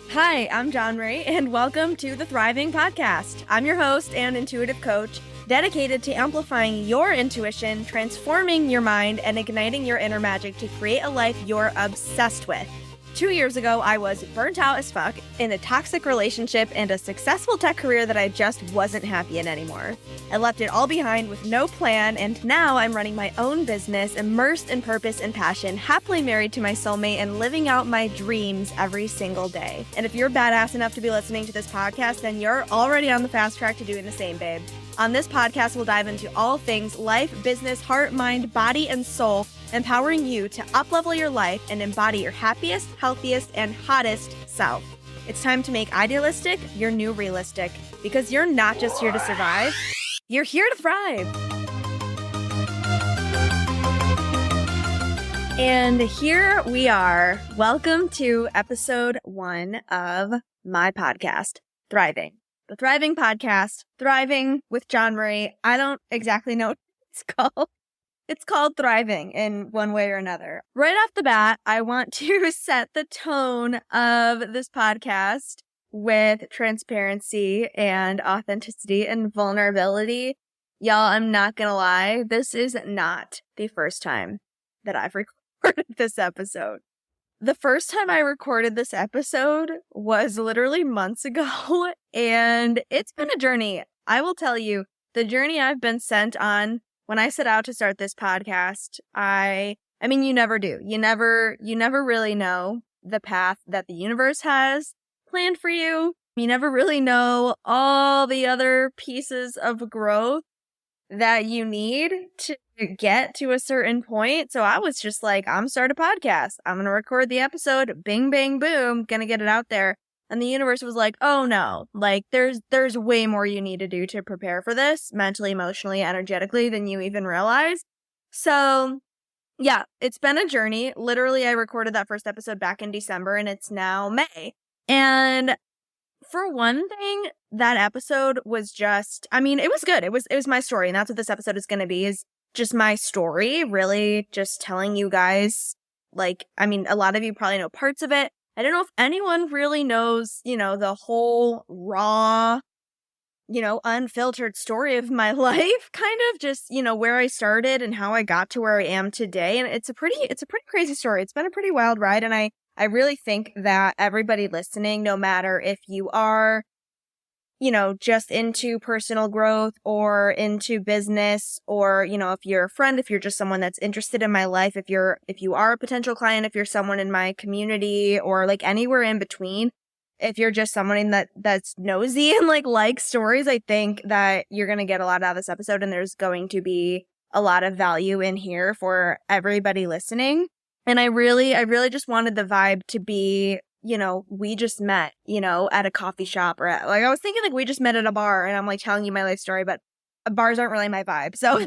Hi, I'm John Ray, and welcome to the Thriving Podcast. I'm your host and intuitive coach, dedicated to amplifying your intuition, transforming your mind, and igniting your inner magic to create a life you're obsessed with. 2 years ago, I was burnt out as fuck in a toxic relationship and a successful tech career that I just wasn't happy in anymore. I left it all behind with no plan, and now I'm running my own business, immersed in purpose and passion, happily married to my soulmate, and living out my dreams every single day. And if you're badass enough to be listening to this podcast, then you're already on the fast track to doing the same, babe. On this podcast, we'll dive into all things life, business, heart, mind, body, and soul, empowering you to up-level your life and embody your happiest, healthiest, and hottest self. It's time to make idealistic your new realistic, because you're not just here to survive, you're here to thrive. And here we are. Welcome to episode 1 of my podcast, Thriving. The Thriving Podcast, Thriving with John Murray. I don't exactly know what it's called. It's called Thriving in one way or another. Right off the bat, I want to set the tone of this podcast with transparency and authenticity and vulnerability. Y'all, I'm not gonna lie, this is not the first time that I've recorded this episode. The first time I recorded this episode was literally months ago, and it's been a journey. I will tell you, the journey I've been sent on when I set out to start this podcast, I mean, you never do. You never really know the path that the universe has planned for you. You never really know all the other pieces of growth that you need to get to a certain point. So I was just like, I'm starting a podcast. I'm going to record the episode. Bing, bang, boom. Going to get it out there. And the universe was like, oh no, like there's way more you need to do to prepare for this mentally, emotionally, energetically than you even realize. So yeah, it's been a journey. Literally, I recorded that first episode back in December and it's now May. And for one thing, that episode was just, I mean, it was good. It was my story. And that's what this episode is going to be, is just my story, really just telling you guys, like, I mean, a lot of you probably know parts of it. I don't know if anyone really knows, the whole raw, unfiltered story of my life, kind of just, where I started and how I got to where I am today. And it's a pretty crazy story. It's been a pretty wild ride. And I really think that everybody listening, no matter if you are, just into personal growth or into business, or, if you're a friend, if you're just someone that's interested in my life, if you are a potential client, if you're someone in my community, or like anywhere in between, if you're just someone that's nosy and likes stories, I think that you're going to get a lot out of this episode, and there's going to be a lot of value in here for everybody listening. And I really just wanted the vibe to be, we just met, at a coffee shop, or I was thinking we just met at a bar, and I'm telling you my life story, but bars aren't really my vibe. So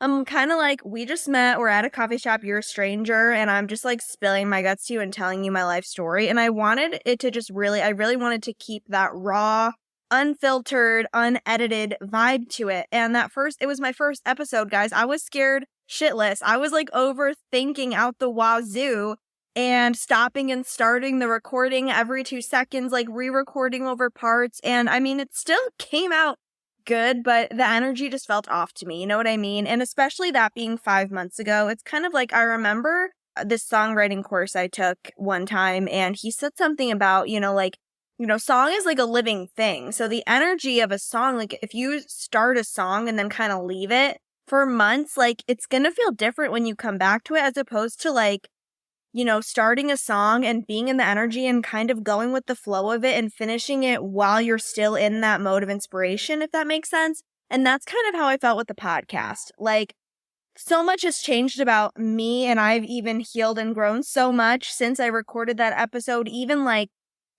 I'm kind of we just met, we're at a coffee shop, you're a stranger, and I'm just spilling my guts to you and telling you my life story. And I wanted it to just I really wanted to keep that raw, unfiltered, unedited vibe to it. And it was my first episode, guys. I was scared shitless. I was overthinking out the wazoo, and stopping and starting the recording every 2 seconds, re-recording over parts. And I mean, it still came out good, but the energy just felt off to me. You know what I mean? And especially that being 5 months ago, it's kind of I remember this songwriting course I took one time, and he said something about, song is a living thing. So the energy of a song, if you start a song and then kind of leave it for months, it's going to feel different when you come back to it, as opposed to starting a song and being in the energy and kind of going with the flow of it and finishing it while you're still in that mode of inspiration, if that makes sense. And that's kind of how I felt with the podcast. So much has changed about me, and I've even healed and grown so much since I recorded that episode, even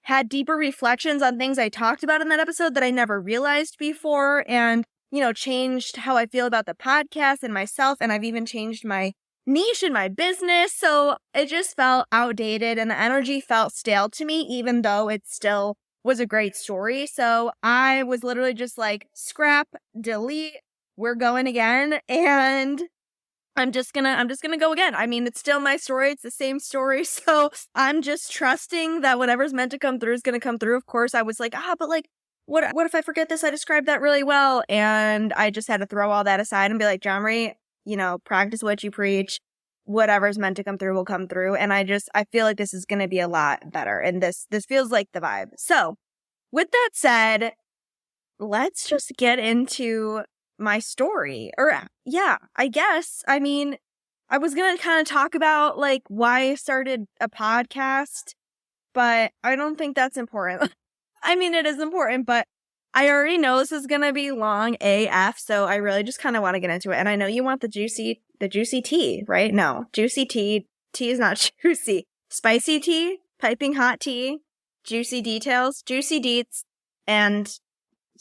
had deeper reflections on things I talked about in that episode that I never realized before, and, changed how I feel about the podcast and myself. And I've even changed my niche in my business. So it just felt outdated, and the energy felt stale to me, even though it still was a great story. So I was literally just scrap, delete, we're going again. And I'm just gonna go again. I mean, it's still my story. It's the same story. So I'm just trusting that whatever's meant to come through is gonna come through. Of course, I was like, but like, what if I forget this? I described that really well. And I just had to throw all that aside and be like, John Marie, practice what you preach. Whatever's meant to come through will come through. And I feel like this is gonna be a lot better. And this feels like the vibe. So with that said, let's just get into my story. Or, yeah, I guess. I mean, I was going to kind of talk about, like, why I started a podcast, but I don't think that's important. I mean, it is important, but I already know this is going to be long AF, so I really just kind of want to get into it. And I know you want the juicy tea, right? No, juicy tea. Tea is not juicy. Spicy tea, piping hot tea, juicy details, juicy deets, and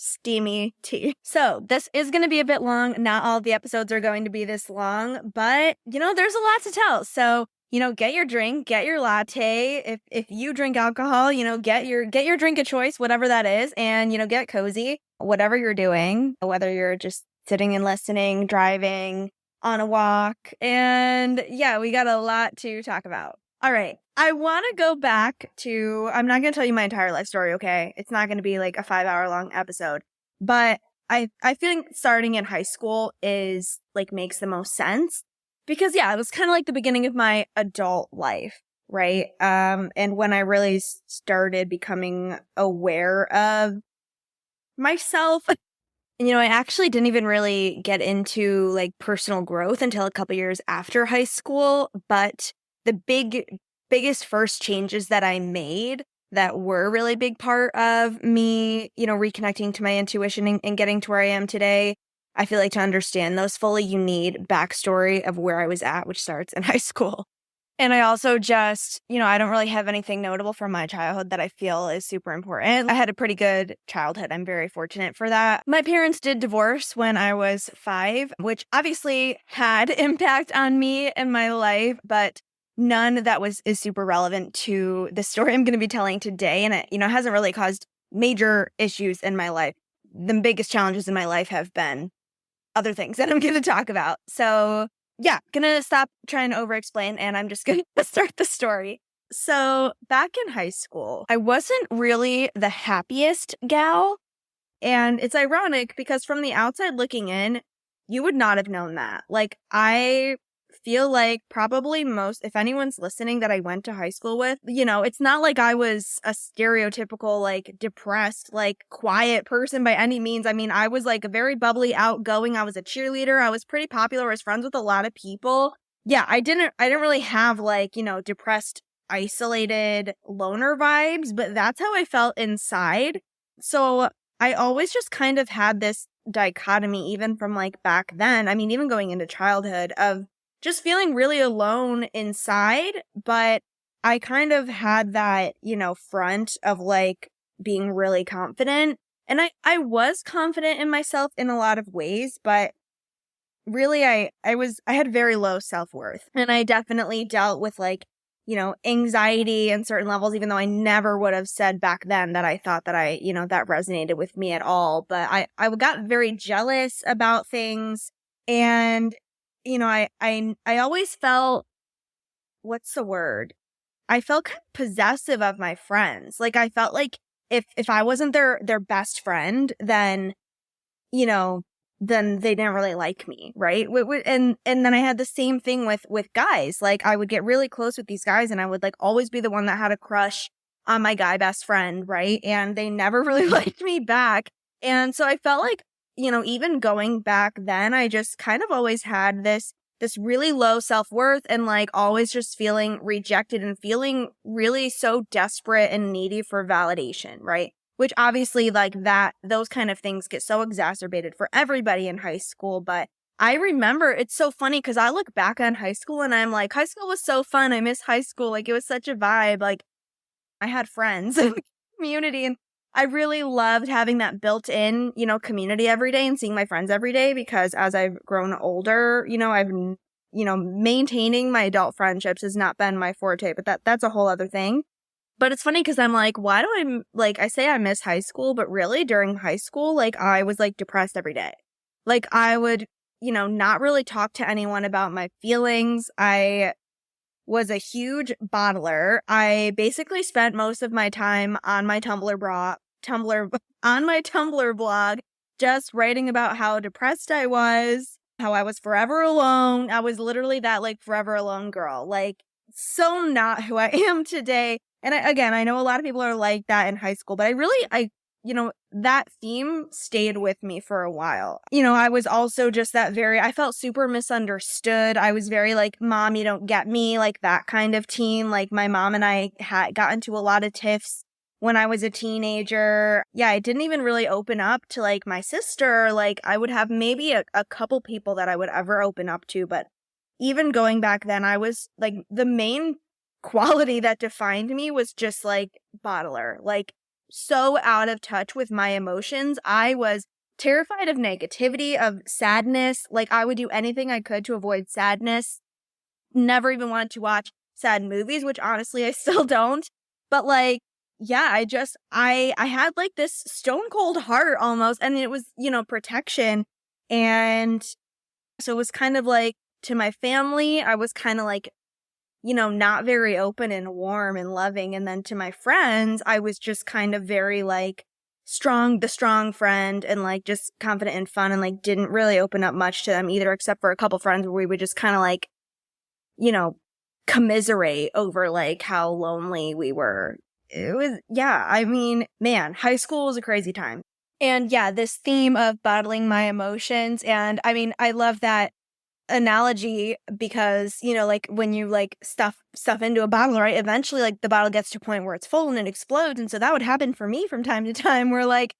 steamy tea. So this is going to be a bit long. Not all the episodes are going to be this long, but there's a lot to tell. So, get your drink, get your latte. If you drink alcohol, get your drink of choice, whatever that is, and, get cozy, whatever you're doing, whether you're just sitting and listening, driving, on a walk. And yeah, we got a lot to talk about. All right. I want to go back to, I'm not going to tell you my entire life story, okay? It's not going to be like a 5-hour long episode, but I feel like starting in high school is like makes the most sense because yeah, it was kind of like the beginning of my adult life, right? And when I really started becoming aware of myself, I actually didn't even really get into like personal growth until a couple years after high school, but the biggest first changes that I made that were a really big part of me, reconnecting to my intuition and getting to where I am today. I feel like to understand those fully, you need backstory of where I was at, which starts in high school. And I also just, I don't really have anything notable from my childhood that I feel is super important. I had a pretty good childhood. I'm very fortunate for that. My parents did divorce when I was 5, which obviously had impact on me and my life, but none that is super relevant to the story I'm going to be telling today. And it, hasn't really caused major issues in my life. The biggest challenges in my life have been other things that I'm going to talk about. So yeah, gonna stop trying to over-explain and I'm just gonna start the story. So back in high school, I wasn't really the happiest gal. And it's ironic because from the outside looking in, you would not have known that. Like, I feel like probably if anyone's listening that I went to high school with, it's not like I was a stereotypical, like, depressed, like, quiet person by any means. I mean, I was, like, a very bubbly, outgoing. I was a cheerleader. I was pretty popular. I was friends with a lot of people. Yeah, I didn't really have, like, depressed, isolated, loner vibes, but that's how I felt inside. So I always just kind of had this dichotomy, even from, like, back then. I mean, even going into childhood, of just feeling really alone inside, but I kind of had that, front of like being really confident. And I was confident in myself in a lot of ways, but really I had very low self-worth. And I definitely dealt with like, anxiety in certain levels, even though I never would have said back then that I thought that that resonated with me at all. But I got very jealous about things. And I always felt, what's the word? I felt kind of possessive of my friends. Like, I felt like if I wasn't their best friend, then, then they didn't really like me, right? And then I had the same thing with guys. Like, I would get really close with these guys and I would like always be the one that had a crush on my guy best friend, right? And they never really liked me back. And so I felt like, even going back then, I just kind of always had this really low self-worth and like always just feeling rejected and feeling really so desperate and needy for validation, right? Which obviously like those kind of things get so exacerbated for everybody in high school. But I remember, it's so funny because I look back on high school and I'm like, high school was so fun. I miss high school. Like, it was such a vibe. Like, I had friends and community, and I really loved having that built-in, community every day and seeing my friends every day, because as I've grown older, I've, maintaining my adult friendships has not been my forte, but that's a whole other thing. But it's funny because I'm like, why do I say I miss high school, but really during high school, like I was like depressed every day. Like I would, not really talk to anyone about my feelings. I was a huge bottler. I basically spent most of my time on my on my Tumblr blog, just writing about how depressed I was, how I was forever alone. I was literally that like forever alone girl, like so not who I am today. And I know a lot of people are like that in high school, but that theme stayed with me for a while. I was also just I felt super misunderstood. I was very like, Mom, you don't get me, like that kind of teen. Like my mom and I had got into a lot of tiffs when I was a teenager. Yeah, I didn't even really open up to like my sister. Like I would have maybe a couple people that I would ever open up to. But even going back then, I was like, the main quality that defined me was just like bottler, like so out of touch with my emotions. I was terrified of negativity, of sadness. Like I would do anything I could to avoid sadness. Never even wanted to watch sad movies, which honestly I still don't. But like, yeah, I had like this stone cold heart almost, and it was, protection. And so it was kind of like, to my family, I was kind of like, not very open and warm and loving. And then to my friends, I was just kind of very like the strong friend, and like just confident and fun, and like didn't really open up much to them either, except for a couple friends where we would just kind of like, commiserate over like how lonely we were. It was, yeah, I mean, man, high school was a crazy time. And yeah, this theme of bottling my emotions. And I mean, I love that analogy because, like when you like stuff into a bottle, right? Eventually like the bottle gets to a point where it's full and it explodes. And so that would happen for me from time to time where like,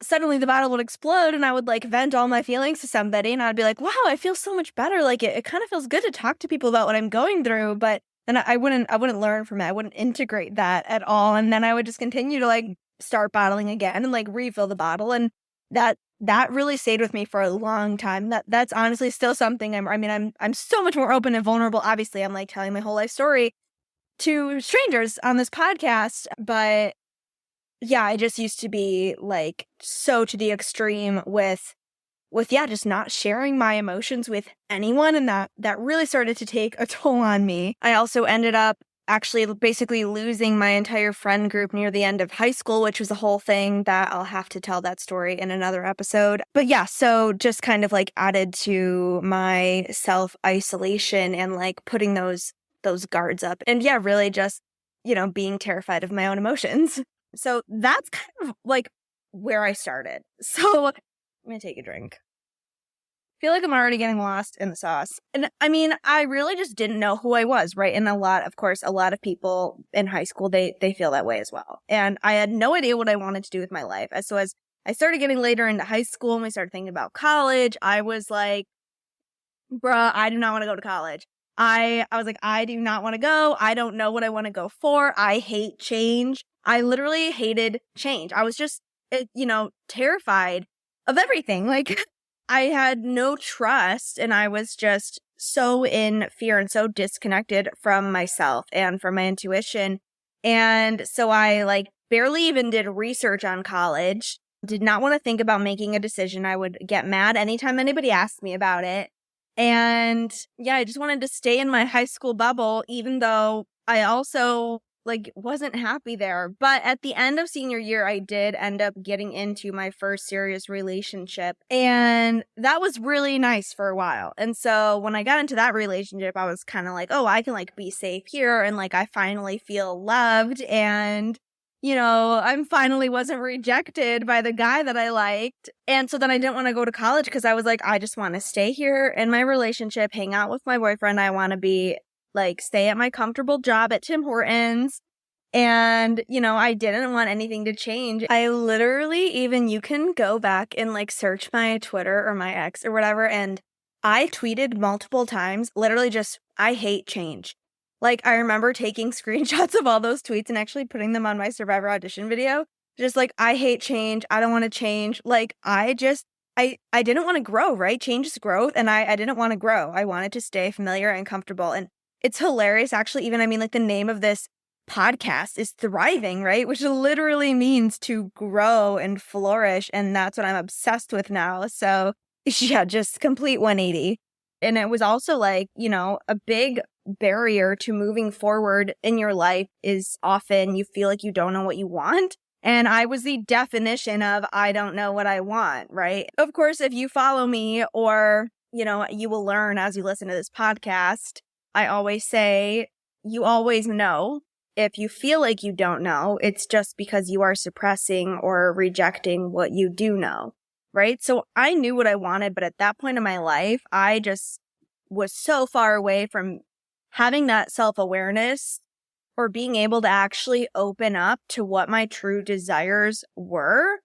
suddenly the bottle would explode and I would like vent all my feelings to somebody and I'd be like, wow, I feel so much better. Like it kind of feels good to talk to people about what I'm going through. But then I wouldn't learn from it. I wouldn't integrate that at all. And then I would just continue to like start bottling again and like refill the bottle. And that really stayed with me for a long time. That's honestly still something I'm so much more open and vulnerable. Obviously, I'm like telling my whole life story to strangers on this podcast, but yeah, I just used to be like so to the extreme with just not sharing my emotions with anyone, and that really started to take a toll on me. I also ended up actually basically losing my entire friend group near the end of high school, which was a whole thing that I'll have to tell that story in another episode. But yeah, so just kind of like added to my self-isolation and like putting those guards up. And yeah, really just, being terrified of my own emotions. So that's kind of like where I started. So I'm going to take a drink. Feel like I'm already getting lost in the sauce. And I mean, I really just didn't know who I was, right? And a lot of people in high school, they feel that way as well. And I had no idea what I wanted to do with my life. So as I started getting later into high school and we started thinking about college, I was like, bruh, I do not want to go to college. I was like, I do not want to go. I don't know what I want to go for. I hate change. I literally hated change. I was just, terrified of everything. Like, I had no trust, and I was just so in fear and so disconnected from myself and from my intuition. And so I like barely even did research on college, did not want to think about making a decision. I would get mad anytime anybody asked me about it. And yeah, I just wanted to stay in my high school bubble, even though I also like wasn't happy there. But at the end of senior year, I did end up getting into my first serious relationship. And that was really nice for a while. And so when I got into that relationship, I was kind of like, oh, I can like be safe here. And like, I finally feel loved. And I finally wasn't rejected by the guy that I liked. And so then I didn't want to go to college because I was like, I just want to stay here in my relationship, hang out with my boyfriend. I want to be like, stay at my comfortable job at Tim Hortons. And, I didn't want anything to change. I literally you can go back and like search my Twitter or my ex or whatever. And I tweeted multiple times, literally just, I hate change. Like, I remember taking screenshots of all those tweets and actually putting them on my Survivor audition video. Just like, I hate change. I don't want to change. Like, I didn't want to grow, right? Change is growth. And I didn't want to grow. I wanted to stay familiar and comfortable. And it's hilarious, actually. Even, like the name of this podcast is Thriving, right? Which literally means to grow and flourish. And that's what I'm obsessed with now. So Yeah, just complete 180. And it was also like, a big barrier to moving forward in your life is often you feel like you don't know what you want. And I was the definition of I don't know what I want, right? Of course, if you follow me or, you will learn as you listen to this podcast, I always say you always know. If you feel like you don't know, it's just because you are suppressing or rejecting what you do know. Right? So I knew what I wanted, but at that point in my life, I just was so far away from having that self-awareness or being able to actually open up to what my true desires were.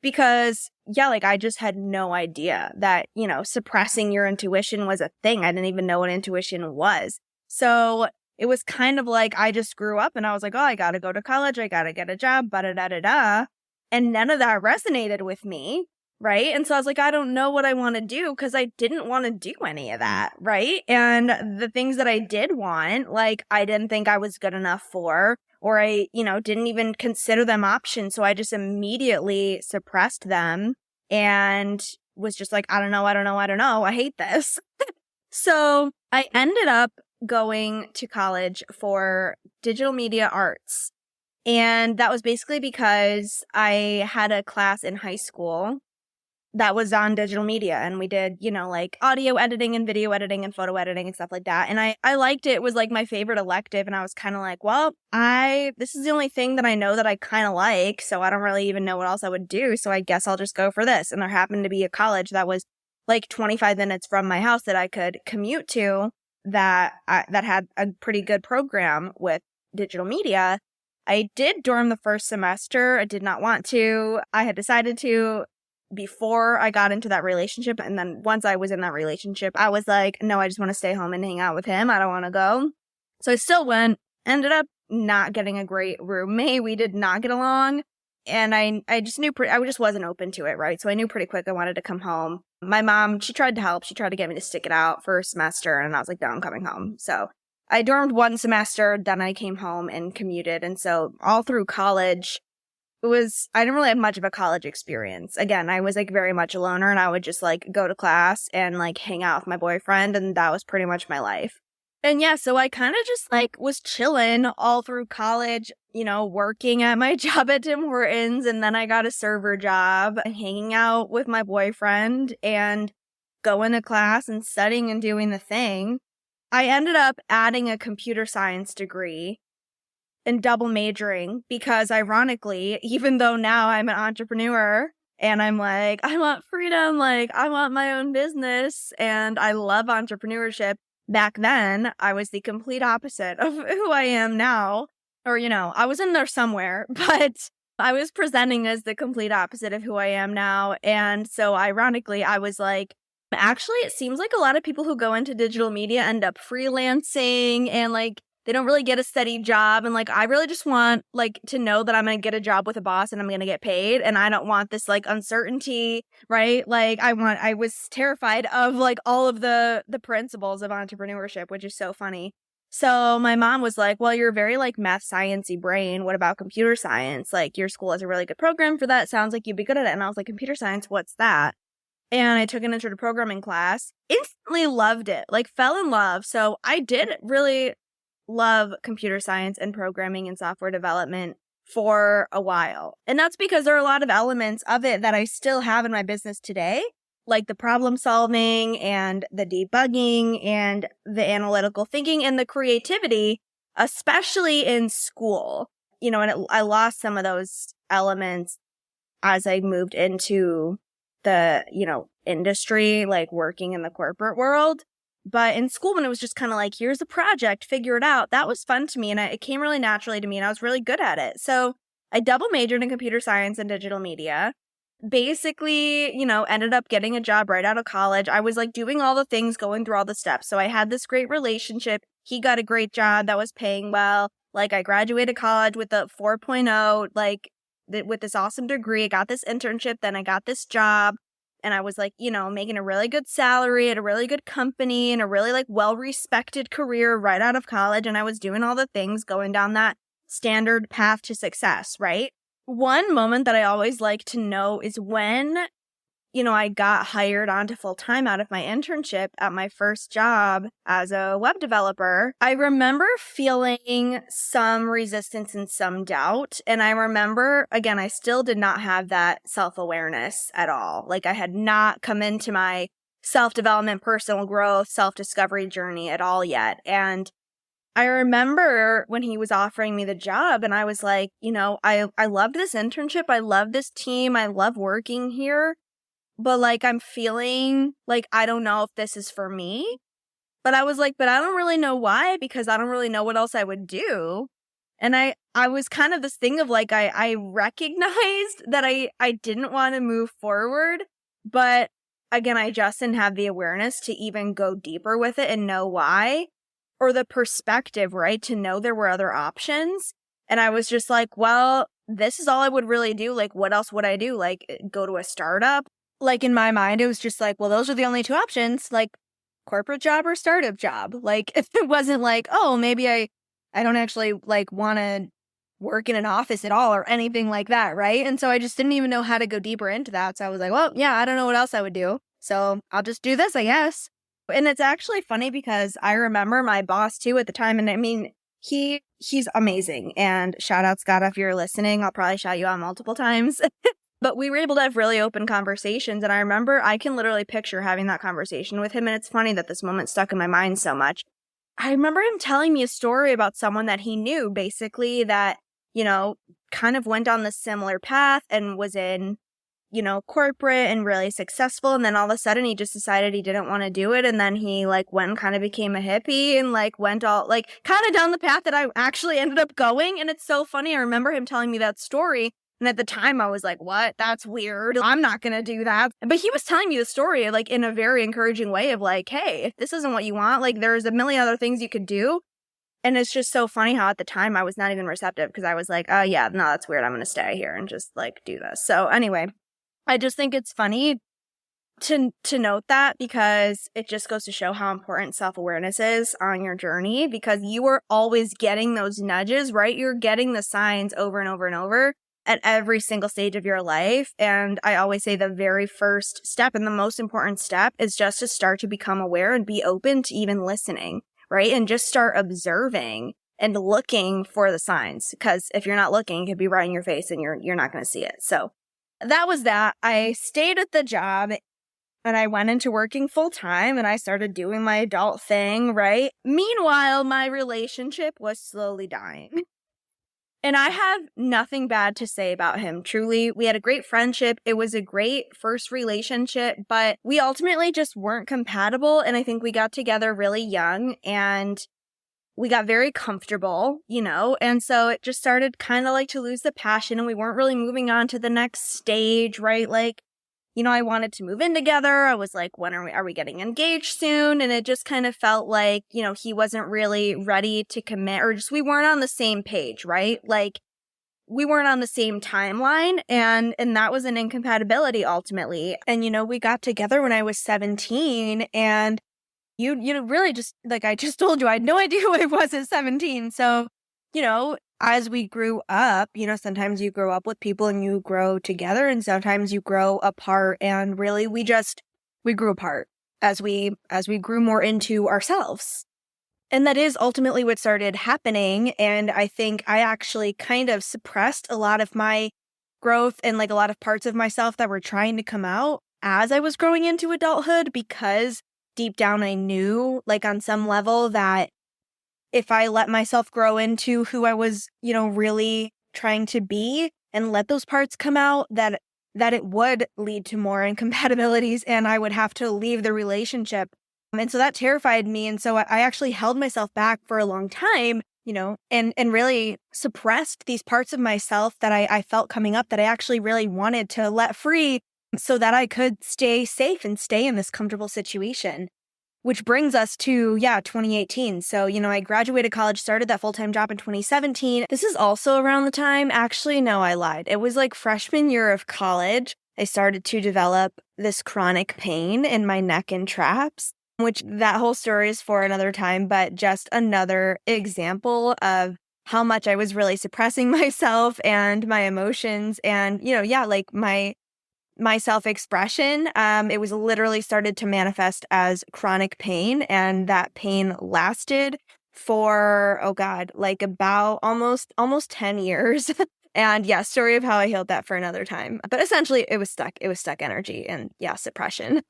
Because, yeah, like I just had no idea that, suppressing your intuition was a thing. I didn't even know what intuition was. So it was kind of like I just grew up and I was like, oh, I got to go to college. I got to get a job, ba-da-da-da-da. And none of that resonated with me. Right. And so I was like, I don't know what I want to do because I didn't want to do any of that. Right. And the things that I did want, like, I didn't think I was good enough for, or I, didn't even consider them options. So I just immediately suppressed them and was just like, I don't know. I hate this. So I ended up going to college for digital media arts. And that was basically because I had a class in high school that was on digital media, and we did, like audio editing and video editing and photo editing and stuff like that. And I liked it. It was like my favorite elective. And I was kind of like, well, this is the only thing that I know that I kind of like. So I don't really even know what else I would do. So I guess I'll just go for this. And there happened to be a college that was like 25 minutes from my house that I could commute to that had a pretty good program with digital media. I did dorm the first semester. I did not want to. I had decided to before I got into that relationship. And then once I was in that relationship, I was like, no, I just want to stay home and hang out with him. I don't want to go. So I still went, ended up not getting a great roommate. We did not get along. And I just knew, I just wasn't open to it, right? So I knew pretty quick I wanted to come home. My mom, she tried to help. She tried to get me to stick it out for a semester. And I was like, no, I'm coming home. So I dormed one semester, then I came home and commuted. And so all through college, I didn't really have much of a college experience. Again, I was like very much a loner and I would just like go to class and like hang out with my boyfriend. And that was pretty much my life. And yeah, so I kind of just like was chilling all through college, working at my job at Tim Hortons. And then I got a server job, hanging out with my boyfriend and going to class and studying and doing the thing. I ended up adding a computer science degree and double majoring because ironically, even though now I'm an entrepreneur and I'm like, I want freedom, like I want my own business and I love entrepreneurship. Back then, I was the complete opposite of who I am now. Or, I was in there somewhere, but I was presenting as the complete opposite of who I am now. And so ironically, I was like, actually, it seems like a lot of people who go into digital media end up freelancing and like they don't really get a steady job. And like, I really just want like to know that I'm going to get a job with a boss and I'm going to get paid. And I don't want this like uncertainty, right? Like I was terrified of like all of the principles of entrepreneurship, which is so funny. So my mom was like, well, you're very like math sciencey brain. What about computer science? Like your school has a really good program for that. Sounds like you'd be good at it. And I was like, computer science, what's that? And I took an intro to programming class, instantly loved it, like fell in love. So I did really love computer science and programming and software development for a while. And that's because there are a lot of elements of it that I still have in my business today, like the problem solving and the debugging and the analytical thinking and the creativity, especially in school. And I lost some of those elements as I moved into the, industry, like working in the corporate world. But in school, when it was just kind of like, here's a project, figure it out, that was fun to me. And it came really naturally to me and I was really good at it. So I double majored in computer science and digital media. Basically, ended up getting a job right out of college. I was like doing all the things, going through all the steps. So I had this great relationship. He got a great job that was paying well. Like I graduated college with a 4.0, like with this awesome degree. I got this internship. Then I got this job. And I was like, making a really good salary at a really good company and a really like well-respected career right out of college. And I was doing all the things going down that standard path to success, right? One moment that I always like to know is when I got hired onto full time out of my internship at my first job as a web developer, I remember feeling some resistance and some doubt. And I remember, again, I still did not have that self-awareness at all. Like I had not come into my self-development, personal growth, self-discovery journey at all yet. And I remember when he was offering me the job and I was like, I loved this internship. I love this team. I love working here. But like, I'm feeling like I don't know if this is for me. But I was like, but I don't really know why, because I don't really know what else I would do. And I was kind of this thing of like, I recognized that I didn't want to move forward. But again, I just didn't have the awareness to even go deeper with it and know why, or the perspective, right? To know there were other options. And I was just like, well, this is all I would really do. Like, what else would I do? Like, go to a startup? Like, in my mind, it was just like, well, those are the only two options, like corporate job or startup job. Like, if it wasn't like, oh, maybe I don't actually like want to work in an office at all or anything like that, right? And so I just didn't even know how to go deeper into that. So I was like, well, yeah, I don't know what else I would do. So I'll just do this, I guess. And it's actually funny because I remember my boss too at the time. And I mean, he's amazing. And shout out, Scott, if you're listening. I'll probably shout you out multiple times. But we were able to have really open conversations. And I remember I can literally picture having that conversation with him. And it's funny that this moment stuck in my mind so much. I remember him telling me a story about someone that he knew, basically, that, kind of went on this similar path and was in, corporate and really successful. And then all of a sudden he just decided he didn't want to do it. And then he like went and kind of became a hippie and like went all like kind of down the path that I actually ended up going. And it's so funny. I remember him telling me that story. And at the time I was like, what? That's weird. I'm not going to do that. But he was telling me the story like in a very encouraging way of like, hey, if this isn't what you want, like there's a million other things you could do. And it's just so funny how at the time I was not even receptive because I was like, oh yeah, no, that's weird. I'm going to stay here and just like do this. So anyway, I just think it's funny to note that because it just goes to show how important self-awareness is on your journey, because you are always getting those nudges, right? You're getting the signs over and over and over at every single stage of your life. And I always say the very first step and the most important step is just to start to become aware and be open to even listening, right? And just start observing and looking for the signs. Because if you're not looking, it could be right in your face and you're not going to see it. So that was that. I stayed at the job and I went into working full time and I started doing my adult thing, right? Meanwhile, my relationship was slowly dying. And I have nothing bad to say about him. Truly, we had a great friendship. It was a great first relationship, but we ultimately just weren't compatible. And I think we got together really young and we got very comfortable, and so it just started kind of like to lose the passion and we weren't really moving on to the next stage, right? Like, I wanted to move in together. I was like, when are we getting engaged soon? And it just kind of felt like, he wasn't really ready to commit, or just we weren't on the same page, right? Like we weren't on the same timeline, and that was an incompatibility ultimately. And, we got together when I was 17 and you really just, like I just told you, I had no idea who I was at 17. So, as we grew up, sometimes you grow up with people and you grow together and sometimes you grow apart. And really, we grew apart as we grew more into ourselves. And that is ultimately what started happening. And I think I actually kind of suppressed a lot of my growth and like a lot of parts of myself that were trying to come out as I was growing into adulthood, because deep down, I knew, like on some level, that if I let myself grow into who I was, really trying to be and let those parts come out, that it would lead to more incompatibilities and I would have to leave the relationship. And so that terrified me. And so I actually held myself back for a long time, and really suppressed these parts of myself that I felt coming up that I actually really wanted to let free, so that I could stay safe and stay in this comfortable situation, which brings us to, 2018. So, I graduated college, started that full-time job in 2017. This is also around the time, actually, no, I lied. It was like freshman year of college. I started to develop this chronic pain in my neck and traps, which that whole story is for another time, but just another example of how much I was really suppressing myself and my emotions and, like my self-expression, it was literally started to manifest as chronic pain, and that pain lasted for, oh God, like about almost 10 years. And yeah, story of how I healed that for another time. But essentially it was stuck energy and yeah, suppression.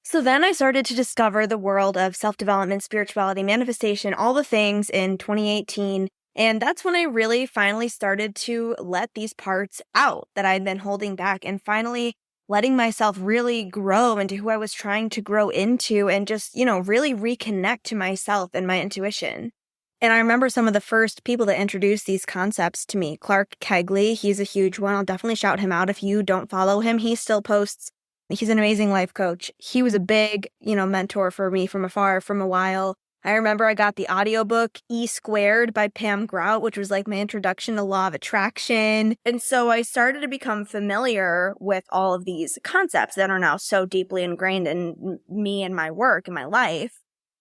So then I started to discover the world of self-development, spirituality, manifestation, all the things in 2018. And that's when I really finally started to let these parts out that I'd been holding back and finally letting myself really grow into who I was trying to grow into and just, really reconnect to myself and my intuition. And I remember some of the first people that introduced these concepts to me. Clark Kegley, he's a huge one. I'll definitely shout him out if you don't follow him. He still posts. He's an amazing life coach. He was a big, mentor for me from afar from a while. I remember I got the audiobook E Squared by Pam Grout, which was like my introduction to law of attraction. And so I started to become familiar with all of these concepts that are now so deeply ingrained in me and my work and my life.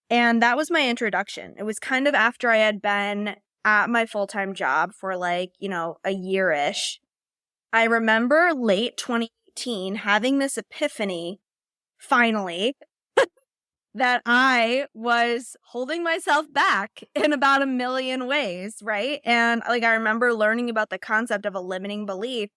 And that was my introduction. It was kind of after I had been at my full-time job for a year-ish. I remember late 2018 having this epiphany, finally, that I was holding myself back in about a million ways, right? And I remember learning about the concept of a limiting belief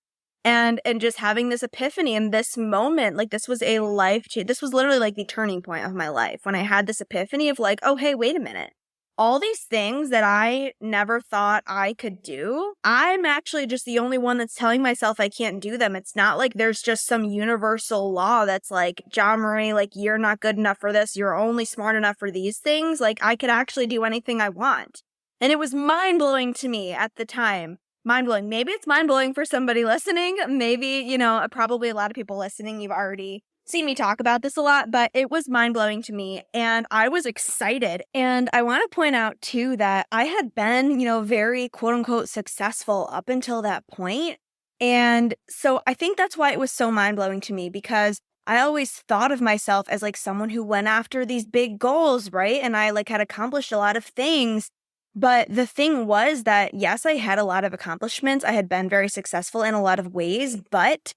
and just having this epiphany in this moment. This was a life change. This was literally the turning point of my life when I had this epiphany of oh, hey, wait a minute. All these things that I never thought I could do, I'm actually just the only one that's telling myself I can't do them. It's not like there's just some universal law that's John Marie, you're not good enough for this. You're only smart enough for these things. I could actually do anything I want. And it was mind-blowing to me at the time. Mind-blowing. Maybe it's mind-blowing for somebody listening. Maybe, probably a lot of people listening, you've already seen me talk about this a lot, but it was mind-blowing to me and I was excited. And I want to point out too that I had been, very quote unquote successful up until that point. And so I think that's why it was so mind-blowing to me, because I always thought of myself as someone who went after these big goals, right? And I had accomplished a lot of things. But the thing was that, yes, I had a lot of accomplishments. I had been very successful in a lot of ways, but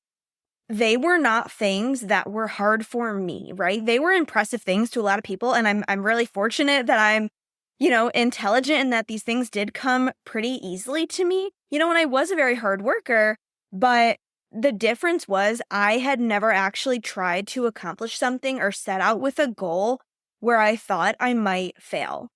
they were not things that were hard for me, right? They were impressive things to a lot of people. And I'm really fortunate that I'm, intelligent and that these things did come pretty easily to me. And I was a very hard worker, but the difference was I had never actually tried to accomplish something or set out with a goal where I thought I might fail.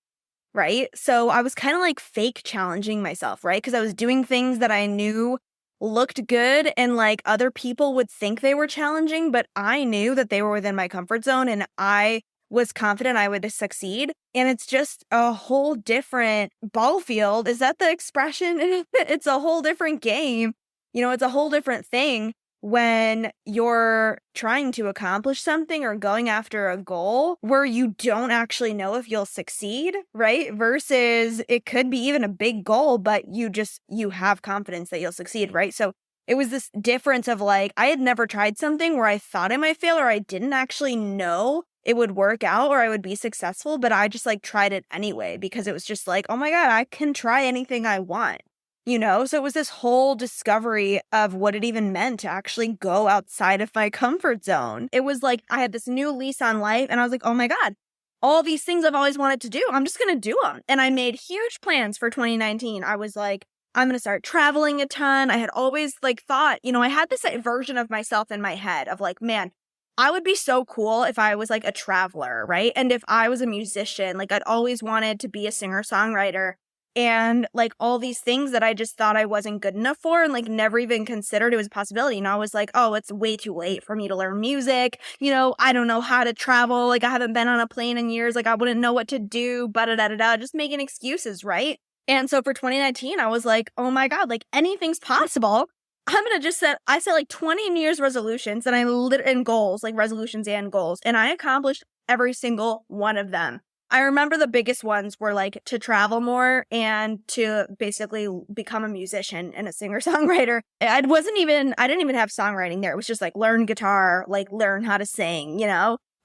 Right? So I was kind of fake challenging myself, right? Because I was doing things that I knew looked good and other people would think they were challenging, but I knew that they were within my comfort zone and I was confident I would succeed. And it's just a whole different ball field. Is that the expression? It's a whole different game. It's a whole different thing when you're trying to accomplish something or going after a goal where you don't actually know if you'll succeed, right? Versus it could be even a big goal, but you have confidence that you'll succeed, right? So it was this difference of I had never tried something where I thought I might fail or I didn't actually know it would work out or I would be successful, but I just tried it anyway because it was just oh my God, I can try anything I want. So it was this whole discovery of what it even meant to actually go outside of my comfort zone. It was I had this new lease on life and I was oh my God, all these things I've always wanted to do, I'm just going to do them. And I made huge plans for 2019. I was I'm going to start traveling a ton. I had always thought, I had this version of myself in my head of man, I would be so cool if I was a traveler, right? And if I was a musician, I'd always wanted to be a singer-songwriter. And all these things that I just thought I wasn't good enough for and never even considered it was a possibility. And I was oh, it's way too late for me to learn music. I don't know how to travel. I haven't been on a plane in years. I wouldn't know what to do, just making excuses, right? And so for 2019, I was oh my God, anything's possible. I'm going to just I set 20 New Year's resolutions and and goals, resolutions and goals. And I accomplished every single one of them. I remember the biggest ones were to travel more and to basically become a musician and a singer-songwriter. I didn't even have songwriting there. It was just learn guitar, learn how to sing,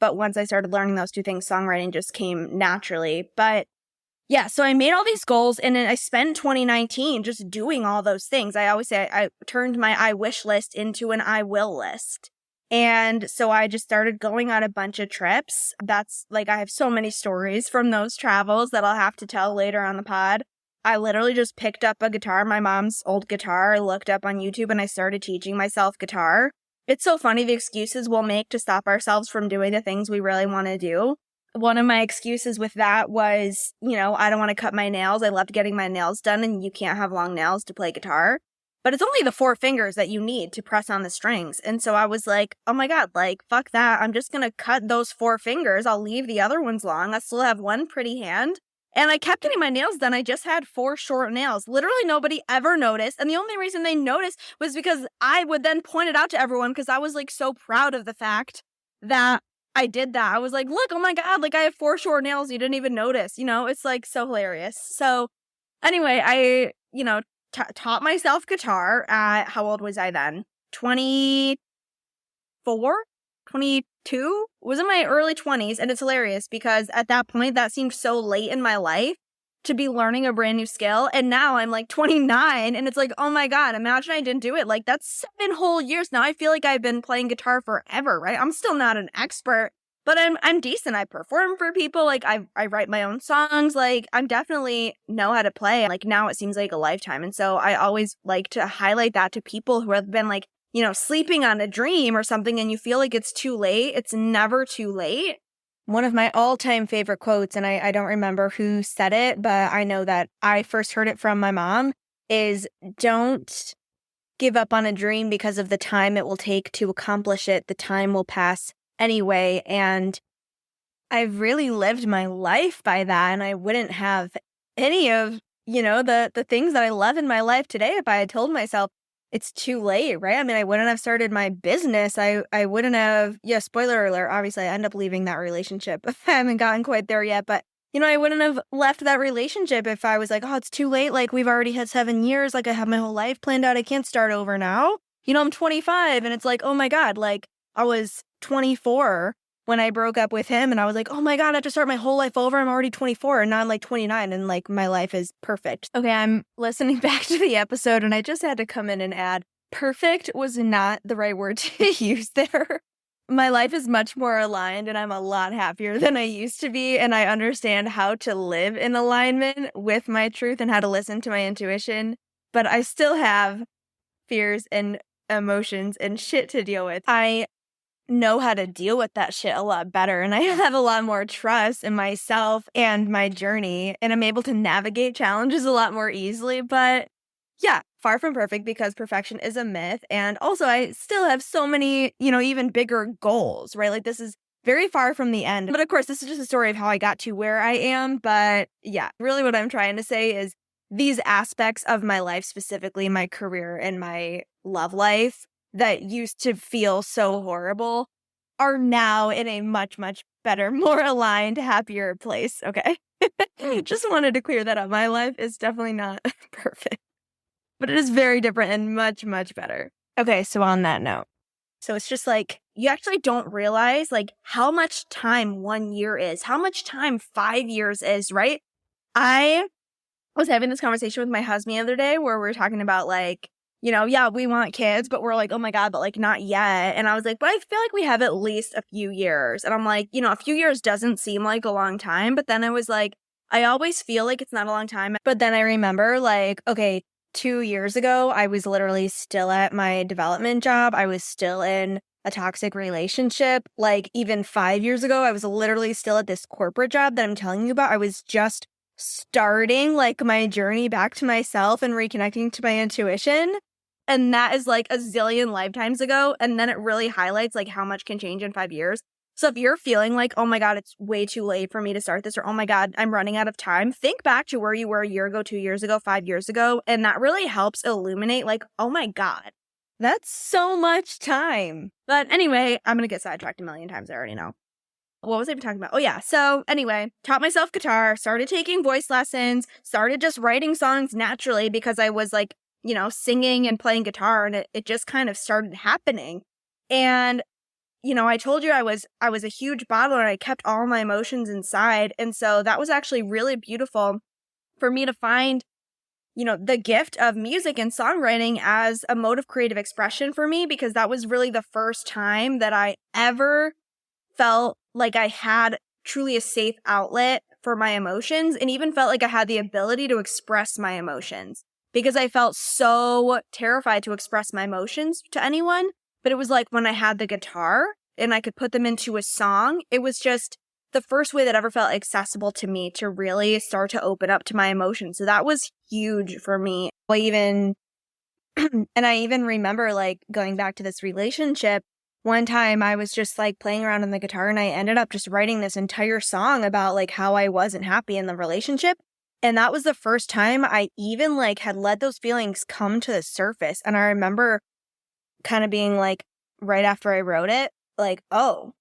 But once I started learning those two things, songwriting just came naturally. But yeah, so I made all these goals and then I spent 2019 just doing all those things. I always say I turned my I wish list into an I will list. And so I just started going on a bunch of trips. That's like, I have so many stories from those travels that I'll have to tell later on the pod. I literally just picked up a guitar, my mom's old guitar. I looked up on YouTube and I started teaching myself guitar. It's so funny the excuses we'll make to stop ourselves from doing the things we really want to do. One of my excuses with that was, I don't want to cut my nails. I loved getting my nails done, and you can't have long nails to play guitar. But it's only the 4 fingers that you need to press on the strings. And so I was like, oh my God, like, fuck that. I'm just going to cut those 4 fingers. I'll leave the other ones long. I still have one pretty hand. And I kept getting my nails done. I just had 4 short nails. Literally nobody ever noticed. And the only reason they noticed was because I would then point it out to everyone because I was like so proud of the fact that I did that. I was like, look, oh my God, like I have 4 short nails. You didn't even notice. It's like so hilarious. So anyway, I, taught myself guitar at, how old was I then? 24? 22? Was in my early 20s, and it's hilarious because at that point that seemed so late in my life to be learning a brand new skill, and now I'm like 29 and it's like, oh my God, imagine I didn't do it. Like that's 7 whole years now. I feel like I've been playing guitar forever, right? I'm still not an expert, but I'm decent. I perform for people. Like I write my own songs. Like I'm definitely know how to play. Like now it seems like a lifetime, and so I always like to highlight that to people who have been like, sleeping on a dream or something and you feel like it's too late. It's never too late. One of my all-time favorite quotes, and I don't remember who said it, but I know that I first heard it from my mom, is don't give up on a dream because of the time it will take to accomplish it. The time will pass anyway. And I've really lived my life by that, and I wouldn't have any of, the things that I love in my life today if I had told myself, it's too late, right? I mean, I wouldn't have started my business. I wouldn't have, spoiler alert, obviously I end up leaving that relationship. I haven't gotten quite there yet, but, I wouldn't have left that relationship if I was like, oh, it's too late. Like, we've already had 7 years. Like, I have my whole life planned out. I can't start over now. I'm 25, and it's like, oh my God, like, I was 24 when I broke up with him, and I was like, oh my God, I have to start my whole life over. I'm already 24, and now I'm like 29, and like my life is perfect. Okay, I'm listening back to the episode, and I just had to come in and add, perfect was not the right word to use there. My life is much more aligned, and I'm a lot happier than I used to be, and I understand how to live in alignment with my truth and how to listen to my intuition, but I still have fears and emotions and shit to deal with. I know how to deal with that shit a lot better, and I have a lot more trust in myself and my journey, and I'm able to navigate challenges a lot more easily. But yeah, far from perfect because perfection is a myth, and also I still have so many, even bigger goals, right? Like this is very far from the end, but of course this is just a story of how I got to where I am. But yeah, really what I'm trying to say is these aspects of my life, specifically my career and my love life, that used to feel so horrible are now in a much, much better, more aligned, happier place. Okay. Just wanted to clear that up. My life is definitely not perfect, but it is very different and much, much better. Okay. So on that note, so it's just like, you actually don't realize like how much time 1 year is, how much time 5 years is, right? I was having this conversation with my husband the other day where we were talking about like, yeah, we want kids, but we're like, oh my God, but like not yet. And I was like, but I feel like we have at least a few years. And I'm like, a few years doesn't seem like a long time. But then I was like, I always feel like it's not a long time. But then I remember like, okay, 2 years ago, I was literally still at my development job. I was still in a toxic relationship. Like even 5 years ago, I was literally still at this corporate job that I'm telling you about. I was just starting like my journey back to myself and reconnecting to my intuition. And that is like a zillion lifetimes ago. And then it really highlights like how much can change in 5 years. So if you're feeling like, oh my God, it's way too late for me to start this, or oh my God, I'm running out of time, think back to where you were a year ago, 2 years ago, 5 years ago. And that really helps illuminate like, oh my God, that's so much time. But anyway, I'm going to get sidetracked a million times. I already know. What was I even talking about? Oh yeah. So anyway, taught myself guitar, started taking voice lessons, started just writing songs naturally because I was like, singing and playing guitar, and it just kind of started happening. And, I told you I was a huge bottler, and I kept all my emotions inside. And so that was actually really beautiful for me to find the gift of music and songwriting as a mode of creative expression for me, because that was really the first time that I ever felt like I had truly a safe outlet for my emotions, and even felt like I had the ability to express my emotions, because I felt so terrified to express my emotions to anyone. But it was like when I had the guitar and I could put them into a song, it was just the first way that ever felt accessible to me to really start to open up to my emotions. So that was huge for me. I even remember like going back to this relationship. One time I was just like playing around on the guitar and I ended up just writing this entire song about like how I wasn't happy in the relationship. And that was the first time I even like had let those feelings come to the surface. And I remember kind of being like, right after I wrote it, like, oh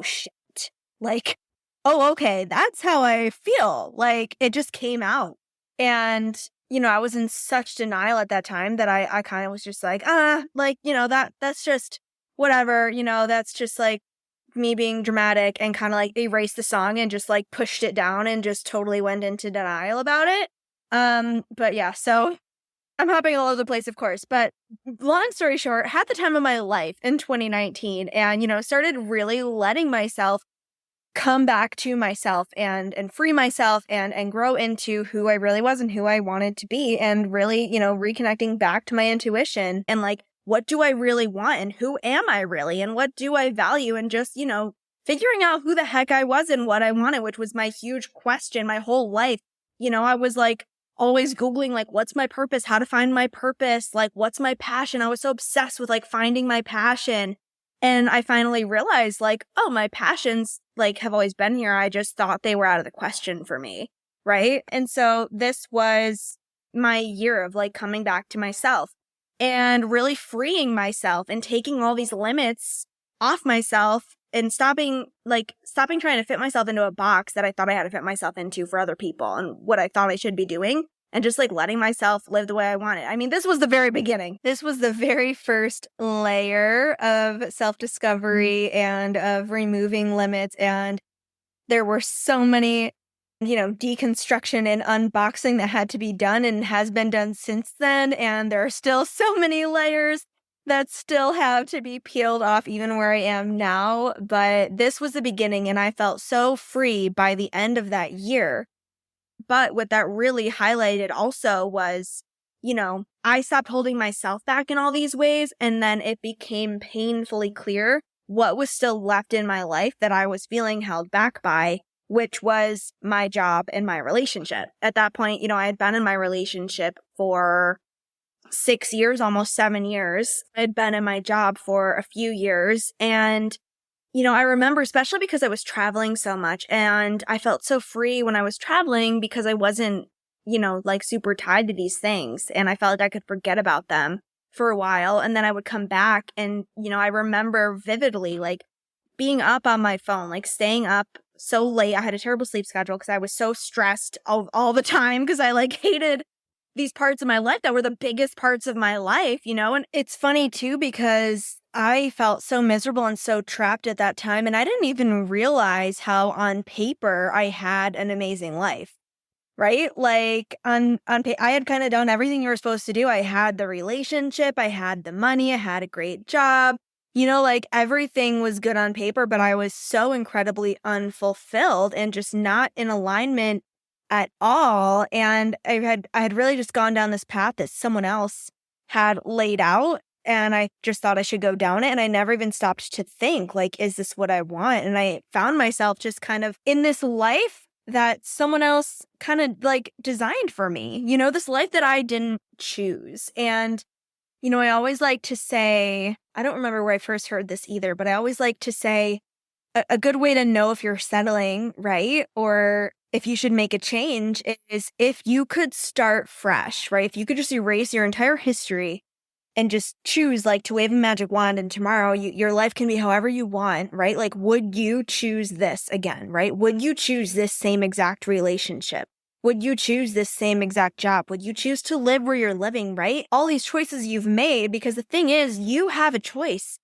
shit. Like, oh, okay, that's how I feel. Like it just came out. And I was in such denial at that time that I kind of was just like, like, that's just whatever, that's just like me being dramatic, and kind of like erased the song and just like pushed it down and just totally went into denial about it. But yeah, so I'm hopping all over the place, of course, but long story short, had the time of my life in 2019 and, started really letting myself come back to myself and free myself and grow into who I really was and who I wanted to be, and really, reconnecting back to my intuition and like, what do I really want and who am I really and what do I value, and just, figuring out who the heck I was and what I wanted, which was my huge question my whole life. I was like always Googling like, what's my purpose, how to find my purpose, like what's my passion. I was so obsessed with like finding my passion. And I finally realized like, oh, my passions like have always been here. I just thought they were out of the question for me. Right. And so this was my year of like coming back to myself and really freeing myself and taking all these limits off myself and stopping trying to fit myself into a box that I thought I had to fit myself into for other people and what I thought I should be doing. And just like letting myself live the way I wanted. I mean, this was the very beginning. This was the very first layer of self-discovery and of removing limits. And there were so many, deconstruction and unboxing that had to be done and has been done since then. And there are still so many layers that still have to be peeled off even where I am now. But this was the beginning, and I felt so free by the end of that year. But what that really highlighted also was, I stopped holding myself back in all these ways. And then it became painfully clear what was still left in my life that I was feeling held back by, which was my job and my relationship. At that point, I had been in my relationship for 6 years, almost 7 years. I had been in my job for a few years. And I remember, especially because I was traveling so much and I felt so free when I was traveling because I wasn't, like super tied to these things. And I felt like I could forget about them for a while. And then I would come back and, I remember vividly like being up on my phone, like staying up so late. I had a terrible sleep schedule because I was so stressed all the time because I like hated these parts of my life that were the biggest parts of my life, and it's funny too because I felt so miserable and so trapped at that time, and I didn't even realize how on paper I had an amazing life, right? Like I had kind of done everything you were supposed to do. I had the relationship, I had the money, I had a great job, like everything was good on paper, but I was so incredibly unfulfilled and just not in alignment at all. And I had really just gone down this path that someone else had laid out. And I just thought I should go down it. And I never even stopped to think, like, is this what I want? And I found myself just kind of in this life that someone else kind of like designed for me, this life that I didn't choose. And, I always like to say, I don't remember where I first heard this either, but I always like to say a good way to know if you're settling, right? Or if you should make a change is if you could start fresh, right? If you could just erase your entire history and just choose like to wave a magic wand and tomorrow your life can be however you want, right? Like, would you choose this again, right? Would you choose this same exact relationship? Would you choose this same exact job? Would you choose to live where you're living, right? All these choices you've made, because the thing is, you have a choice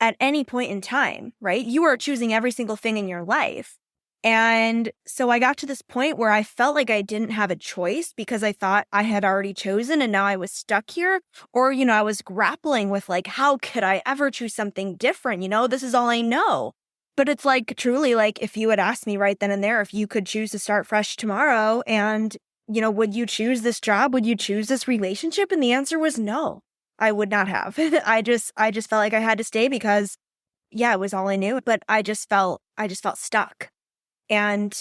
at any point in time, right? You are choosing every single thing in your life. And so I got to this point where I felt like I didn't have a choice because I thought I had already chosen and now I was stuck here. Or, I was grappling with like, how could I ever choose something different? This is all I know. But it's like, truly, like, if you had asked me right then and there, if you could choose to start fresh tomorrow and, would you choose this job? Would you choose this relationship? And the answer was no, I would not have. I just felt like I had to stay because, yeah, it was all I knew. But I just felt stuck. And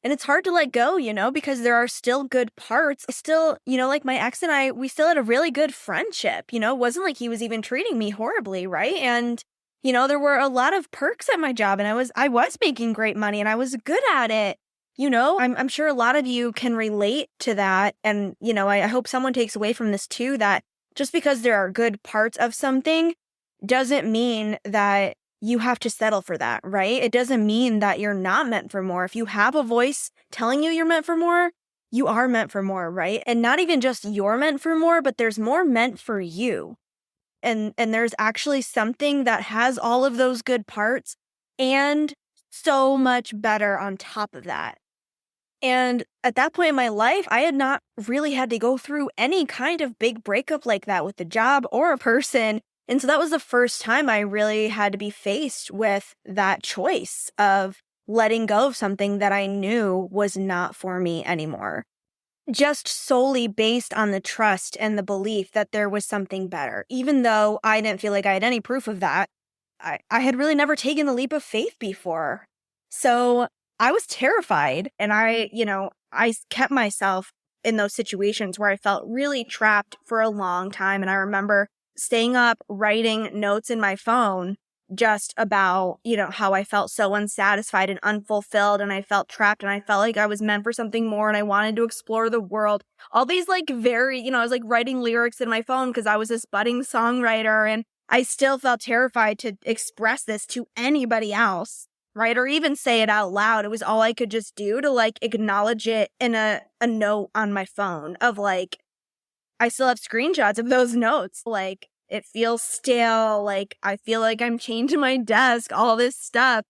it's hard to let go, because there are still good parts. Still, like my ex and I, we still had a really good friendship. It wasn't like he was even treating me horribly, right? And there were a lot of perks at my job, and I was making great money, and I was good at it. I'm sure a lot of you can relate to that, and I hope someone takes away from this too, that just because there are good parts of something doesn't mean that you have to settle for that, right? It doesn't mean that you're not meant for more. If you have a voice telling you you're meant for more, you are meant for more, right? And not even just you're meant for more, but there's more meant for you. And there's actually something that has all of those good parts and so much better on top of that. And at that point in my life, I had not really had to go through any kind of big breakup like that with a job or a person. And so that was the first time I really had to be faced with that choice of letting go of something that I knew was not for me anymore. Just solely based on the trust and the belief that there was something better. Even though I didn't feel like I had any proof of that, I had really never taken the leap of faith before. So I was terrified, and I kept myself in those situations where I felt really trapped for a long time. And I remember staying up, writing notes in my phone just about, how I felt so unsatisfied and unfulfilled, and I felt trapped, and I felt like I was meant for something more, and I wanted to explore the world. All these I was like writing lyrics in my phone because I was this budding songwriter, and I still felt terrified to express this to anybody else, right? Or even say it out loud. It was all I could just do to acknowledge it in a note on my phone of I still have screenshots of those notes. It feels stale. I feel like I'm chained to my desk, all this stuff.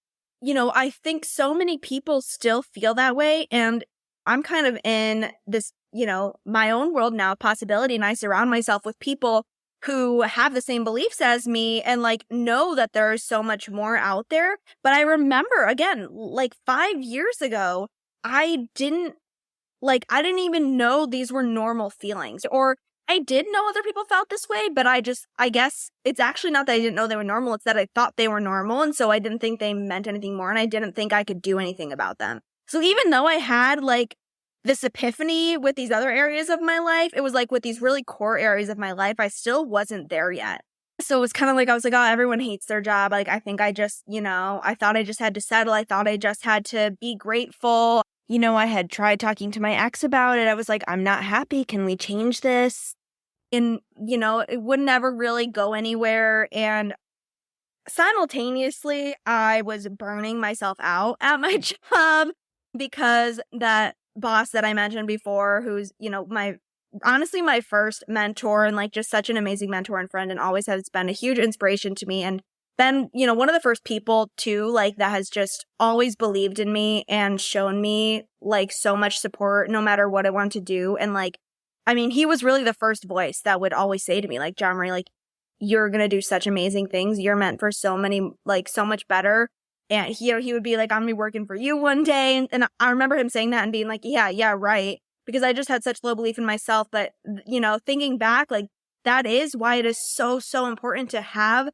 I think so many people still feel that way. And I'm kind of in this, my own world now of possibility. And I surround myself with people who have the same beliefs as me and know that there is so much more out there. But I remember, again, 5 years ago, I didn't even know these were normal feelings. Or I did know other people felt this way, but I guess it's actually not that I didn't know they were normal. It's that I thought they were normal. And so I didn't think they meant anything more. And I didn't think I could do anything about them. So even though I had this epiphany with these other areas of my life, it was with these really core areas of my life, I still wasn't there yet. So it was kind of I was oh, everyone hates their job. I think I just, I thought I just had to settle. I thought I just had to be grateful. I had tried talking to my ex about it. I was I'm not happy. Can we change this? And, it would never really go anywhere. And simultaneously, I was burning myself out at my job because that boss that I mentioned before, who's, my first mentor and just such an amazing mentor and friend, and always has been a huge inspiration to me. And then, one of the first people too, that has just always believed in me and shown me so much support no matter what I want to do. And he was really the first voice that would always say to me, John Marie, you're going to do such amazing things. You're meant for so many, so much better. And he would be I'm going to be working for you one day. And I remember him saying that and being yeah, right. Because I just had such low belief in myself. But, thinking back, that is why it is so, so important to have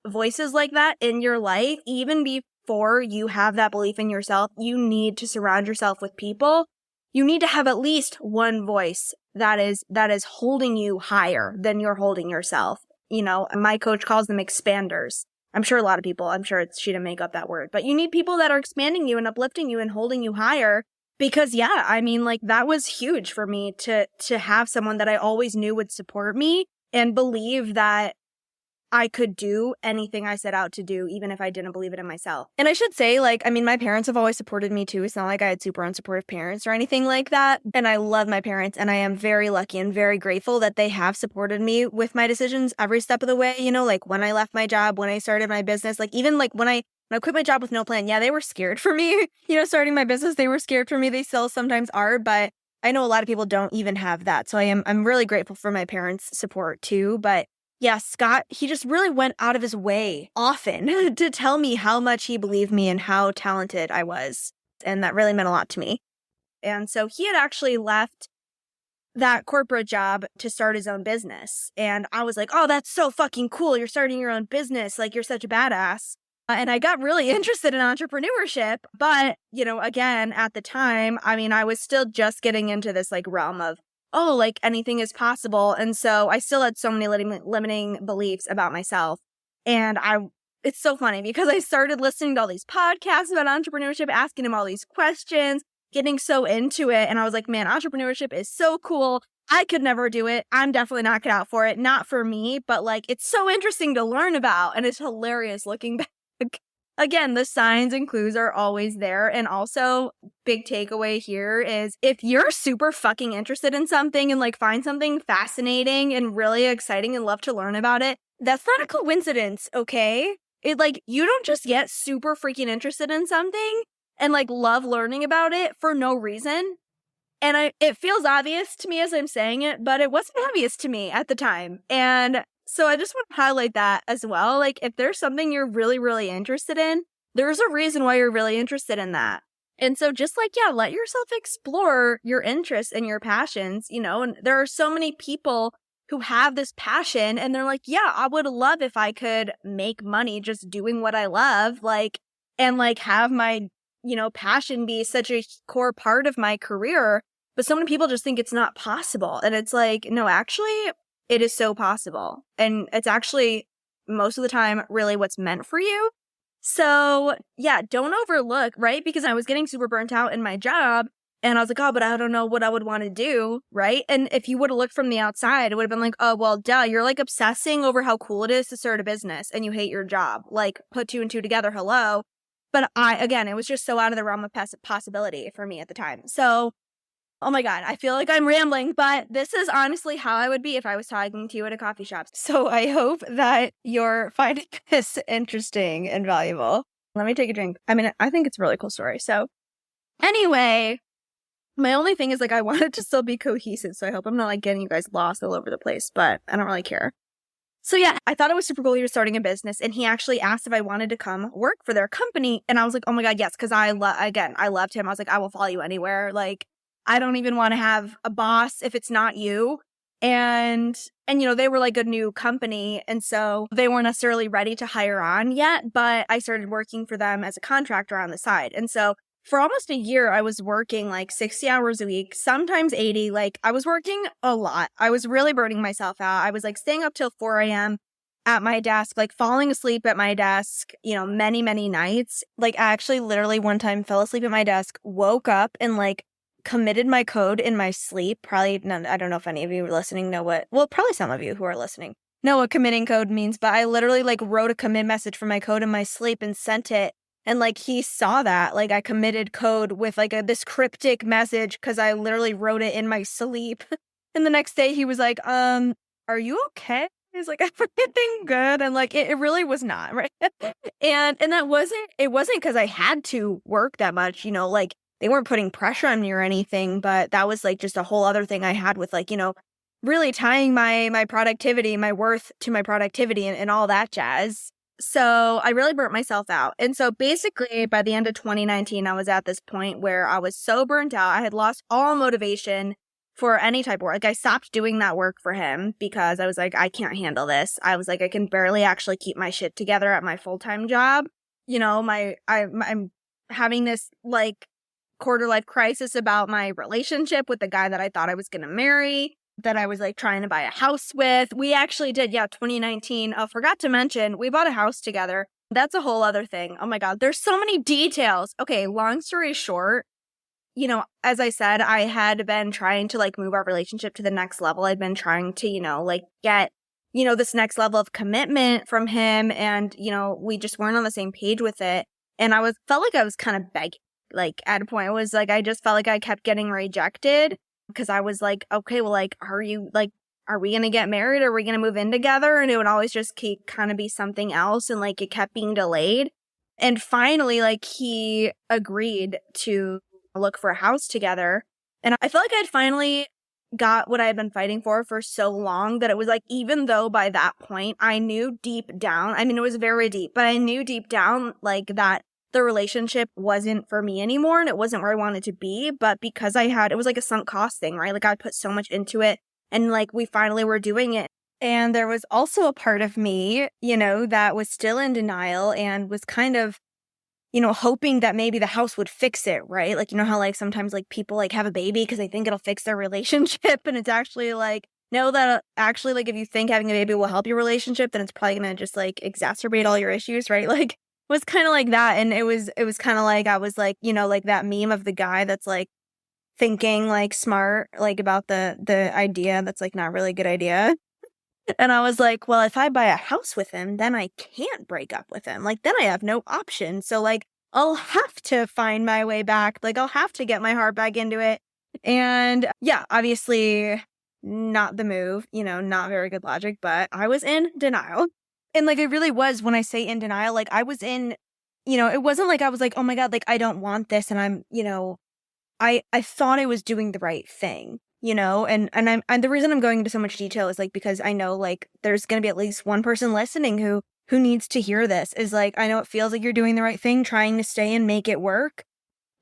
voices like that in your life. Even before you have that belief in yourself, you need to surround yourself with people. You need to have at least one voice that is holding you higher than you're holding yourself. My coach calls them expanders. I'm sure a lot of people, she didn't make up that word, but you need people that are expanding you and uplifting you and holding you higher. Because yeah, that was huge for me to have someone that I always knew would support me and believe that I could do anything I set out to do, even if I didn't believe it in myself. And I should say, my parents have always supported me too. It's not like I had super unsupportive parents or anything like that. And I love my parents, and I am very lucky and very grateful that they have supported me with my decisions every step of the way. When I left my job, when I started my business, even when I When I quit my job with no plan, yeah, they were scared for me. Starting my business, they were scared for me. They still sometimes are, but I know a lot of people don't even have that. So I'm really grateful for my parents' support too. But yeah, Scott, he just really went out of his way often to tell me how much he believed me and how talented I was. And that really meant a lot to me. And so he had actually left that corporate job to start his own business. And I was like, oh, that's so fucking cool. You're starting your own business. Like, you're such a badass. And I got really interested in entrepreneurship. But, again, at the time, I was still just getting into this like realm of, oh, like anything is possible. And so I still had so many limiting beliefs about myself. And it's so funny because I started listening to all these podcasts about entrepreneurship, asking him all these questions, getting so into it. And I was like, man, entrepreneurship is so cool. I could never do it. I'm definitely not cut out for it. Not for me, but like, it's so interesting to learn about. And it's hilarious looking back. Again, the signs and clues are always there. And also, big takeaway here is if you're super fucking interested in something and like find something fascinating and really exciting and love to learn about it, that's not a coincidence, okay? You don't just get super freaking interested in something and like love learning about it for no reason. And it feels obvious to me as I'm saying it, but it wasn't obvious to me at the time. And so I just want to highlight that as well. Like, if there's something you're really, really interested in, there's a reason why you're really interested in that. And so just like, yeah, let yourself explore your interests and your passions, and there are so many people who have this passion and they're like, yeah, I would love if I could make money just doing what I love, and have my, passion be such a core part of my career. But so many people just think it's not possible. And it's like, no, actually, it is so possible. And it's actually most of the time really what's meant for you. So yeah, don't overlook, right? Because I was getting super burnt out in my job and I was like, oh, but I don't know what I would want to do, right? And if you would have looked from the outside, it would have been like, oh, well, duh, you're like obsessing over how cool it is to start a business and you hate your job. Like, put two and two together, hello. But again, it was just so out of the realm of possibility for me at the time. So, oh my God, I feel like I'm rambling, but this is honestly how I would be if I was talking to you at a coffee shop. So I hope that you're finding this interesting and valuable. Let me take a drink. I think it's a really cool story. So anyway, my only thing is I want it to still be cohesive. So I hope I'm not getting you guys lost all over the place, but I don't really care. So yeah, I thought it was super cool he was starting a business and he actually asked if I wanted to come work for their company. And I was like, oh my God, yes. Because I loved him. I was like, I will follow you anywhere. I don't even want to have a boss if it's not you. And they were like a new company. And so they weren't necessarily ready to hire on yet, but I started working for them as a contractor on the side. And so for almost a year, I was working 60 hours a week, sometimes 80. I was working a lot. I was really burning myself out. I was staying up till 4 a.m. at my desk, falling asleep at my desk, many, many nights. I actually literally one time fell asleep at my desk, woke up and committed my code in my sleep. Probably none. I don't know if any of you listening know probably some of you who are listening know what committing code means, but I literally wrote a commit message for my code in my sleep and sent it. And he saw that, I committed code with this cryptic message because I literally wrote it in my sleep. And the next day he was like, are you okay? He's like, everything good? And it really was not, right? and that wasn't because I had to work that much, they weren't putting pressure on me or anything, but that was just a whole other thing I had with really tying my productivity, my worth to my productivity and all that jazz. So I really burnt myself out. And so basically by the end of 2019, I was at this point where I was so burnt out. I had lost all motivation for any type of work. I stopped doing that work for him because I was like, I can't handle this. I was like, I can barely actually keep my shit together at my full-time job. I'm having this quarter life crisis about my relationship with the guy that I thought I was going to marry, that I was trying to buy a house with. We actually did. Yeah. 2019. I forgot to mention we bought a house together. That's a whole other thing. Oh my God. There's so many details. Okay. Long story short, as I said, I had been trying to move our relationship to the next level. I'd been trying to, get, this next level of commitment from him. And, we just weren't on the same page with it. And felt like I was kind of begging. At a point, it was I just felt like I kept getting rejected because I was like, okay, well, are we going to get married? Or are we going to move in together? And it would always just keep kind of be something else. And it kept being delayed. And finally, like, he agreed to look for a house together. And I felt like I'd finally got what I had been fighting for so long that it was like, even though by that point I knew deep down, I mean, it was very deep, but I knew deep down like that the relationship wasn't for me anymore and it wasn't where I wanted to be. But because it was like a sunk cost thing, right? Like I put so much into it and like we finally were doing it. And there was also a part of me, you know, that was still in denial and was kind of, you know, hoping that maybe the house would fix it, right? Like, you know how like sometimes like people like have a baby because they think it'll fix their relationship. And it's actually like, no, that actually like if you think having a baby will help your relationship, then it's probably going to just like exacerbate all your issues, right? Like it was kind of like that. And it was kind of like, I was like, you know, like that meme of the guy that's like thinking like smart, like about the idea that's like not really a good idea. And I was like, well, if I buy a house with him, then I can't break up with him. Like, then I have no option. So, like, I'll have to find my way back. Like, I'll have to get my heart back into it. And yeah, obviously not the move, you know, not very good logic, but I was in denial. And like, it really was when I say in denial, like I was in, you know, it wasn't like I was like, oh my God, like I don't want this. And I'm, you know, I thought I was doing the right thing. You know, and the reason I'm going into so much detail is like because I know like there's gonna be at least one person listening who needs to hear this. Is like I know it feels like you're doing the right thing, trying to stay and make it work.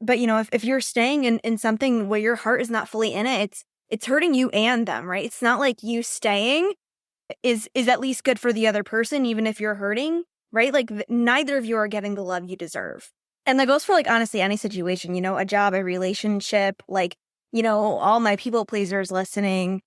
But you know, if you're staying in something where your heart is not fully in it, it's hurting you and them, right? It's not like you staying is at least good for the other person, even if you're hurting, right? Like neither of you are getting the love you deserve. And that goes for like honestly any situation, you know, a job, a relationship, like you know, all my people pleasers listening,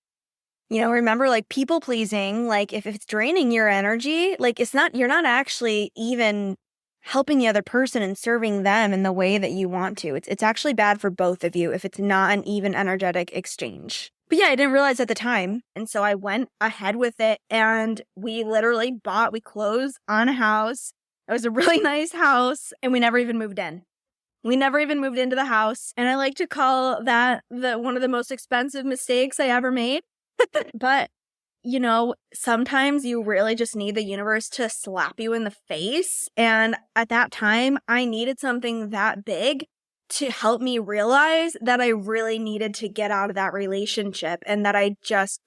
you know, remember like people pleasing, like if it's draining your energy, like you're not actually even helping the other person and serving them in the way that you want to. It's actually bad for both of you if it's not an even energetic exchange. But yeah, I didn't realize at the time. And so I went ahead with it and we closed on a house. It was a really nice house and we never even moved in. We never even moved into the house. And I like to call that one of the most expensive mistakes I ever made. But, you know, sometimes you really just need the universe to slap you in the face. And at that time, I needed something that big to help me realize that I really needed to get out of that relationship and that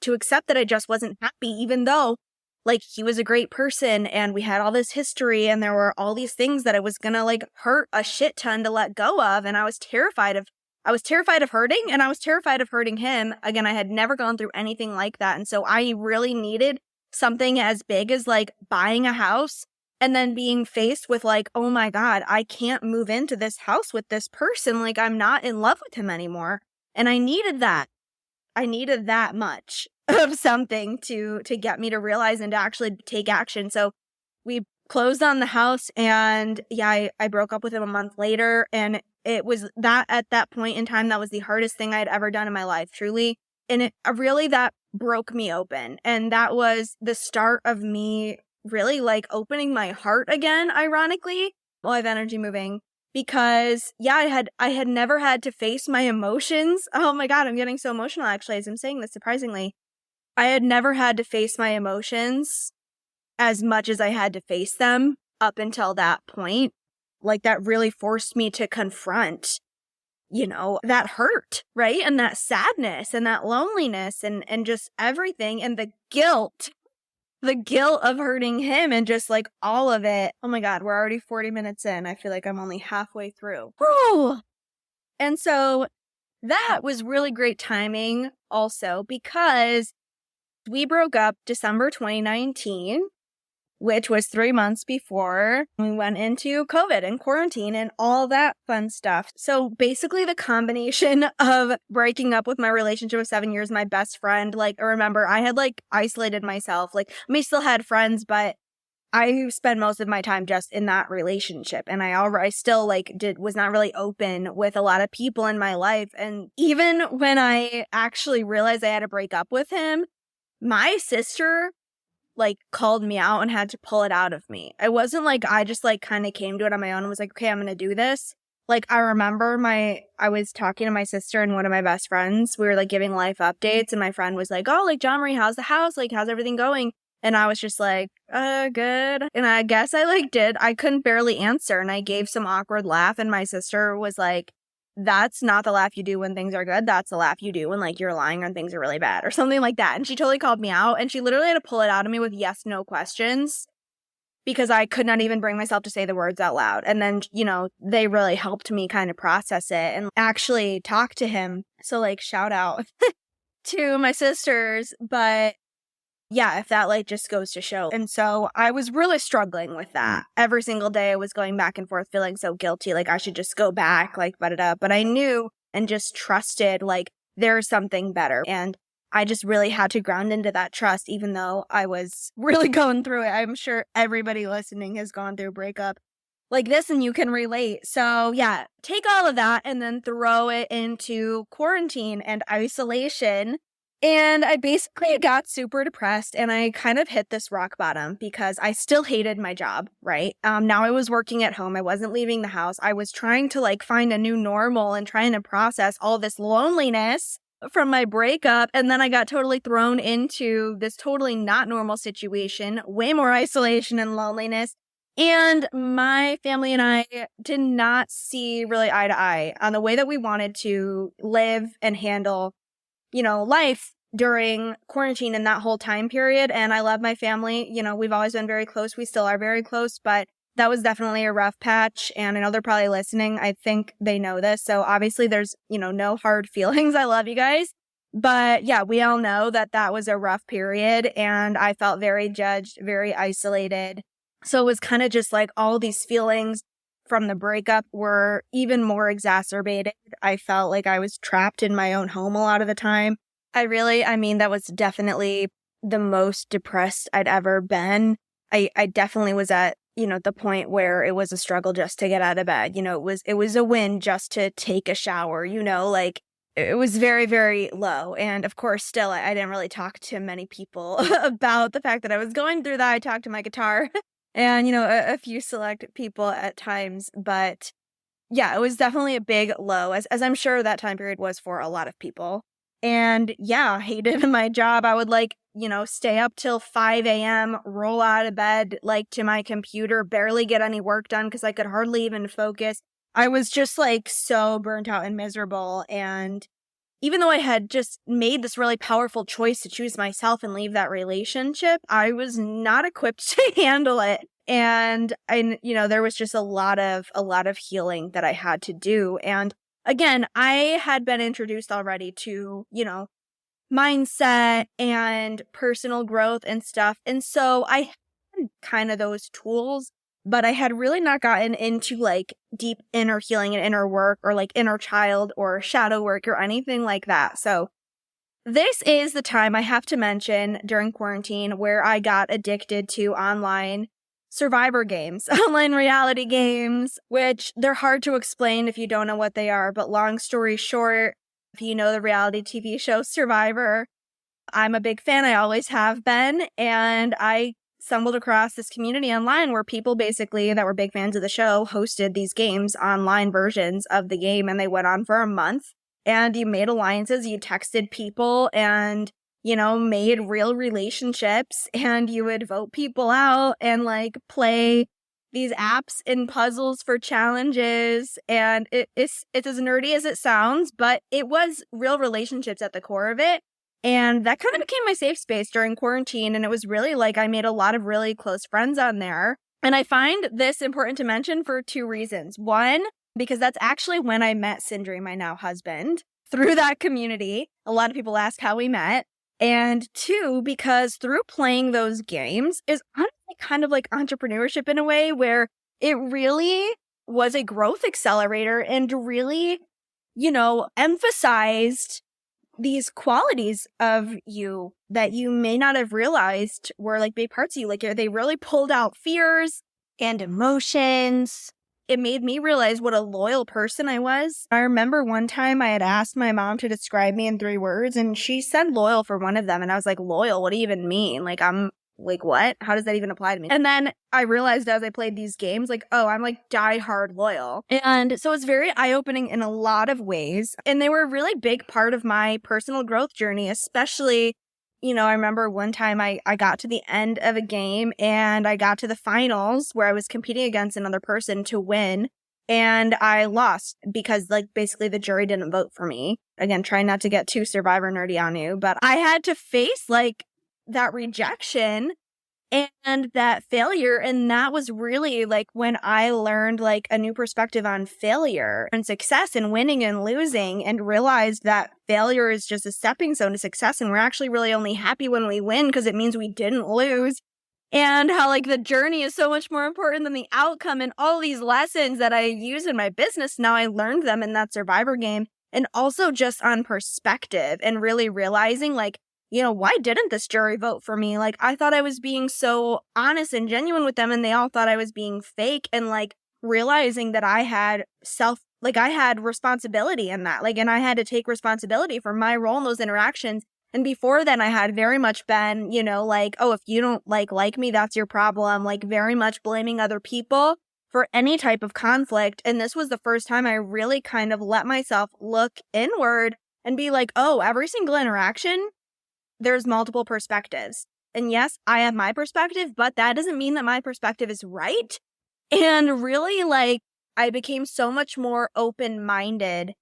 to accept that I just wasn't happy, even though like he was a great person and we had all this history and there were all these things that it was gonna like hurt a shit ton to let go of. And I was terrified of hurting and I was terrified of hurting him. Again, I had never gone through anything like that. And so I really needed something as big as like buying a house and then being faced with like, oh my God, I can't move into this house with this person. Like I'm not in love with him anymore. And I needed that. I needed that much of something to get me to realize and to actually take action. So we closed on the house and yeah, I broke up with him a month later. And it was that at that point in time, that was the hardest thing I'd ever done in my life, truly. And it really, that broke me open. And that was the start of me really like opening my heart again, ironically. Well, I have energy moving. Because yeah, I had never had to face my emotions. Oh my God, I'm getting so emotional actually as I'm saying this, surprisingly. I had never had to face my emotions as much as I had to face them up until that point. Like that really forced me to confront, you know, that hurt, right? And that sadness and that loneliness and just everything and the guilt of hurting him and just like all of it. Oh my God, we're already 40 minutes in. I feel like I'm only halfway through. Woo! And so that was really great timing also because we broke up December 2019, which was 3 months before we went into COVID and quarantine and all that fun stuff. So basically the combination of breaking up with my relationship of 7 years, my best friend, like, remember, I had like isolated myself. Like, I mean, still had friends, but I spent most of my time just in that relationship. And I still like was not really open with a lot of people in my life. And even when I actually realized I had to break up with him, my sister like called me out and had to pull it out of me. It wasn't like I just like kind of came to it on my own and was like, okay, I'm going to do this. Like I remember I was talking to my sister and one of my best friends. We were like giving life updates and my friend was like, oh, like John Marie, how's the house? Like, how's everything going? And I was just like, good. And I guess I like did. I couldn't barely answer. And I gave some awkward laugh. And my sister was like, that's not the laugh you do when things are good. That's the laugh you do when like you're lying when things are really bad or something like that. And she totally called me out. And she literally had to pull it out of me with yes, no questions because I could not even bring myself to say the words out loud. And then, you know, they really helped me kind of process it and actually talk to him. So like shout out to my sisters. But yeah, if that like just goes to show. And so I was really struggling with that. Every single day I was going back and forth feeling so guilty. Like I should just go back, like, but I knew and just trusted like there's something better. And I just really had to ground into that trust, even though I was really going through it. I'm sure everybody listening has gone through a breakup like this and you can relate. So yeah, take all of that and then throw it into quarantine and isolation. And I basically got super depressed and I kind of hit this rock bottom because I still hated my job, right? Now I was working at home. I wasn't leaving the house. I was trying to like find a new normal and trying to process all this loneliness from my breakup. And then I got totally thrown into this totally not normal situation, way more isolation and loneliness. And my family and I did not see really eye to eye on the way that we wanted to live and handle, you know, life during quarantine and that whole time period. And I love my family. You know, we've always been very close. We still are very close, but that was definitely a rough patch. And I know they're probably listening. I think they know this. So obviously there's, you know, no hard feelings. I love you guys. But yeah, we all know that that was a rough period and I felt very judged, very isolated. So it was kind of just like all these feelings from the breakup were even more exacerbated. I felt like I was trapped in my own home a lot of the time. That was definitely the most depressed I'd ever been. I definitely was at, you know, the point where it was a struggle just to get out of bed. You know, it was a win just to take a shower, you know, like it was very, very low. And of course, still, I didn't really talk to many people about the fact that I was going through that. I talked to my guitar and, you know, a few select people at times. But yeah, it was definitely a big low, as I'm sure that time period was for a lot of people. And yeah, hated my job. I would like, you know, stay up till 5 a.m., roll out of bed, like to my computer, barely get any work done because I could hardly even focus. I was just like so burnt out and miserable. And even though I had just made this really powerful choice to choose myself and leave that relationship, I was not equipped to handle it. And you know, there was just a lot of healing that I had to do. And again, I had been introduced already to, you know, mindset and personal growth and stuff. And so I had kind of those tools, but I had really not gotten into like deep inner healing and inner work or like inner child or shadow work or anything like that. So this is the time I have to mention during quarantine where I got addicted to online survivor games, online reality games, which they're hard to explain if you don't know what they are. But long story short, if you know the reality TV show Survivor, I'm a big fan. I always have been. And I stumbled across this community online where people basically that were big fans of the show hosted these games, online versions of the game, and they went on for a month. And you made alliances, you texted people, and you know, made real relationships, and you would vote people out and like play these apps and puzzles for challenges. And it's as nerdy as it sounds, but it was real relationships at the core of it. And that kind of became my safe space during quarantine. And it was really like I made a lot of really close friends on there. And I find this important to mention for two reasons. One, because that's actually when I met Sindri, my now husband, through that community. A lot of people ask how we met. And two, because through playing those games is honestly kind of like entrepreneurship in a way where it really was a growth accelerator and really, you know, emphasized these qualities of you that you may not have realized were like big parts of you. Like they really pulled out fears and emotions. It made me realize what a loyal person I was. I remember one time I had asked my mom to describe me in 3 words, and she said loyal for one of them. And I was like, loyal? What do you even mean? Like, I'm like, what? How does that even apply to me? And then I realized as I played these games, like, oh, I'm like diehard loyal. And so it's very eye-opening in a lot of ways. And they were a really big part of my personal growth journey, especially, I remember one time I got to the end of a game and I got to the finals where I was competing against another person to win. And I lost because like basically the jury didn't vote for me. Again, trying not to get too survivor nerdy on you, but I had to face like that rejection and that failure. And that was really like when I learned like a new perspective on failure and success and winning and losing, and realized that failure is just a stepping stone to success. And we're actually really only happy when we win because it means we didn't lose. And how like the journey is so much more important than the outcome, and all these lessons that I use in my business. Now I learned them in that survivor game, and also just on perspective and really realizing like, why didn't this jury vote for me? Like, I thought I was being so honest and genuine with them, and they all thought I was being fake. And like realizing that I had I had responsibility in that, like, and I had to take responsibility for my role in those interactions. And before then, I had very much been, like, oh, if you don't like me, that's your problem. Like very much blaming other people for any type of conflict. And this was the first time I really kind of let myself look inward and be like, oh, every single interaction, there's multiple perspectives. And yes, I have my perspective, but that doesn't mean that my perspective is right. And really, like, I became so much more open-minded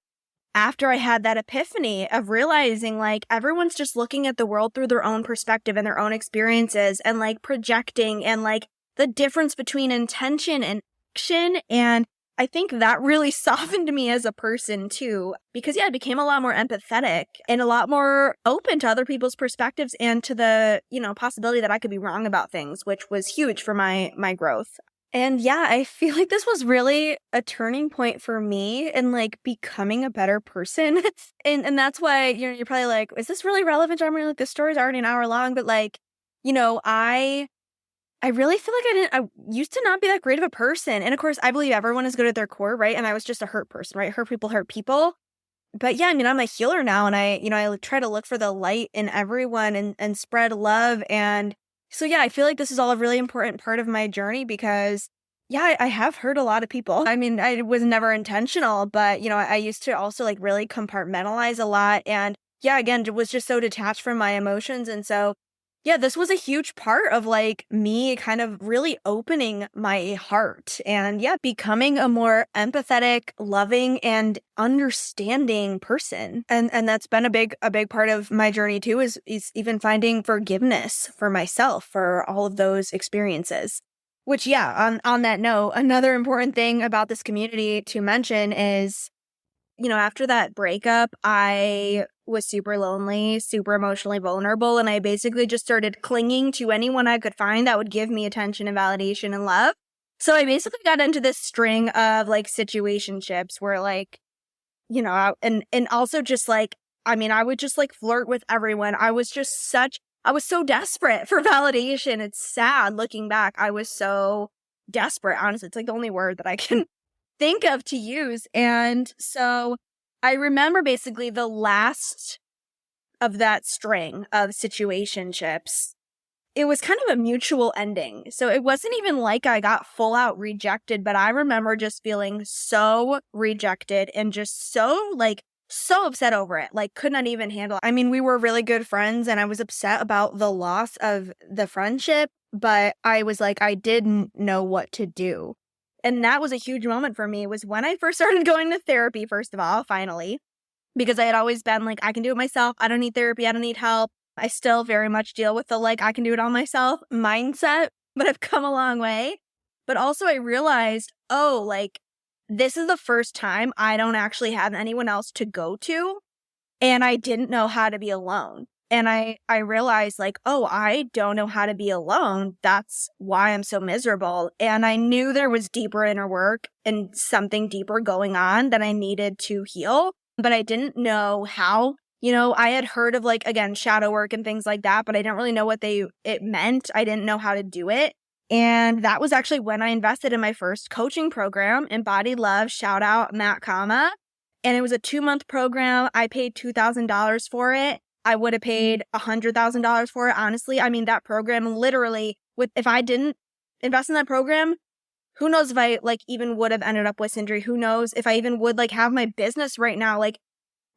after I had that epiphany of realizing like everyone's just looking at the world through their own perspective and their own experiences, and like projecting, and like the difference between intention and action. And I think that really softened me as a person too, because I became a lot more empathetic and a lot more open to other people's perspectives and to the, possibility that I could be wrong about things, which was huge for my growth. And I feel like this was really a turning point for me in like becoming a better person. and that's why, you're probably like, is this really relevant, John? Like, this story's already an hour long, but like, I really feel like I used to not be that great of a person. And of course, I believe everyone is good at their core, right? And I was just a hurt person, right? Hurt people. But I'm a healer now, and I try to look for the light in everyone and spread love. And so, I feel like this is all a really important part of my journey because, I have hurt a lot of people. I mean, I was never intentional, but, I used to also like really compartmentalize a lot. And again, was just so detached from my emotions. And so, this was a huge part of like me kind of really opening my heart and becoming a more empathetic, loving, and understanding person. And that's been a big part of my journey too, is even finding forgiveness for myself for all of those experiences. Which, on that note, another important thing about this community to mention is, after that breakup, I was super lonely, super emotionally vulnerable, and I basically just started clinging to anyone I could find that would give me attention and validation and love. So I basically got into this string of like situationships where like, and also just like, I would just like flirt with everyone. I was so desperate for validation. It's sad looking back. I was so desperate. Honestly, it's like the only word that I can think of to use. And so I remember basically the last of that string of situationships, it was kind of a mutual ending. So it wasn't even like I got full out rejected, but I remember just feeling so rejected and just so upset over it. Like, could not even handle it. We were really good friends and I was upset about the loss of the friendship, but I was like, I didn't know what to do. And that was a huge moment for me. It was when I first started going to therapy, first of all, finally, because I had always been like, I can do it myself. I don't need therapy. I don't need help. I still very much deal with the like, I can do it all myself mindset, but I've come a long way. But also I realized, this is the first time I don't actually have anyone else to go to. And I didn't know how to be alone. And I realized like, I don't know how to be alone. That's why I'm so miserable. And I knew there was deeper inner work and something deeper going on that I needed to heal, but I didn't know how. I had heard of like, again, shadow work and things like that, but I didn't really know what it meant. I didn't know how to do it. And that was actually when I invested in my first coaching program, Embodied Love, shout out Matt Kama. And it was a 2-month program. I paid $2,000 for it. I would have paid $100,000 for it, honestly. That program literally, if I didn't invest in that program, who knows if I even would have ended up with Sindri? Who knows if I even would have my business right now?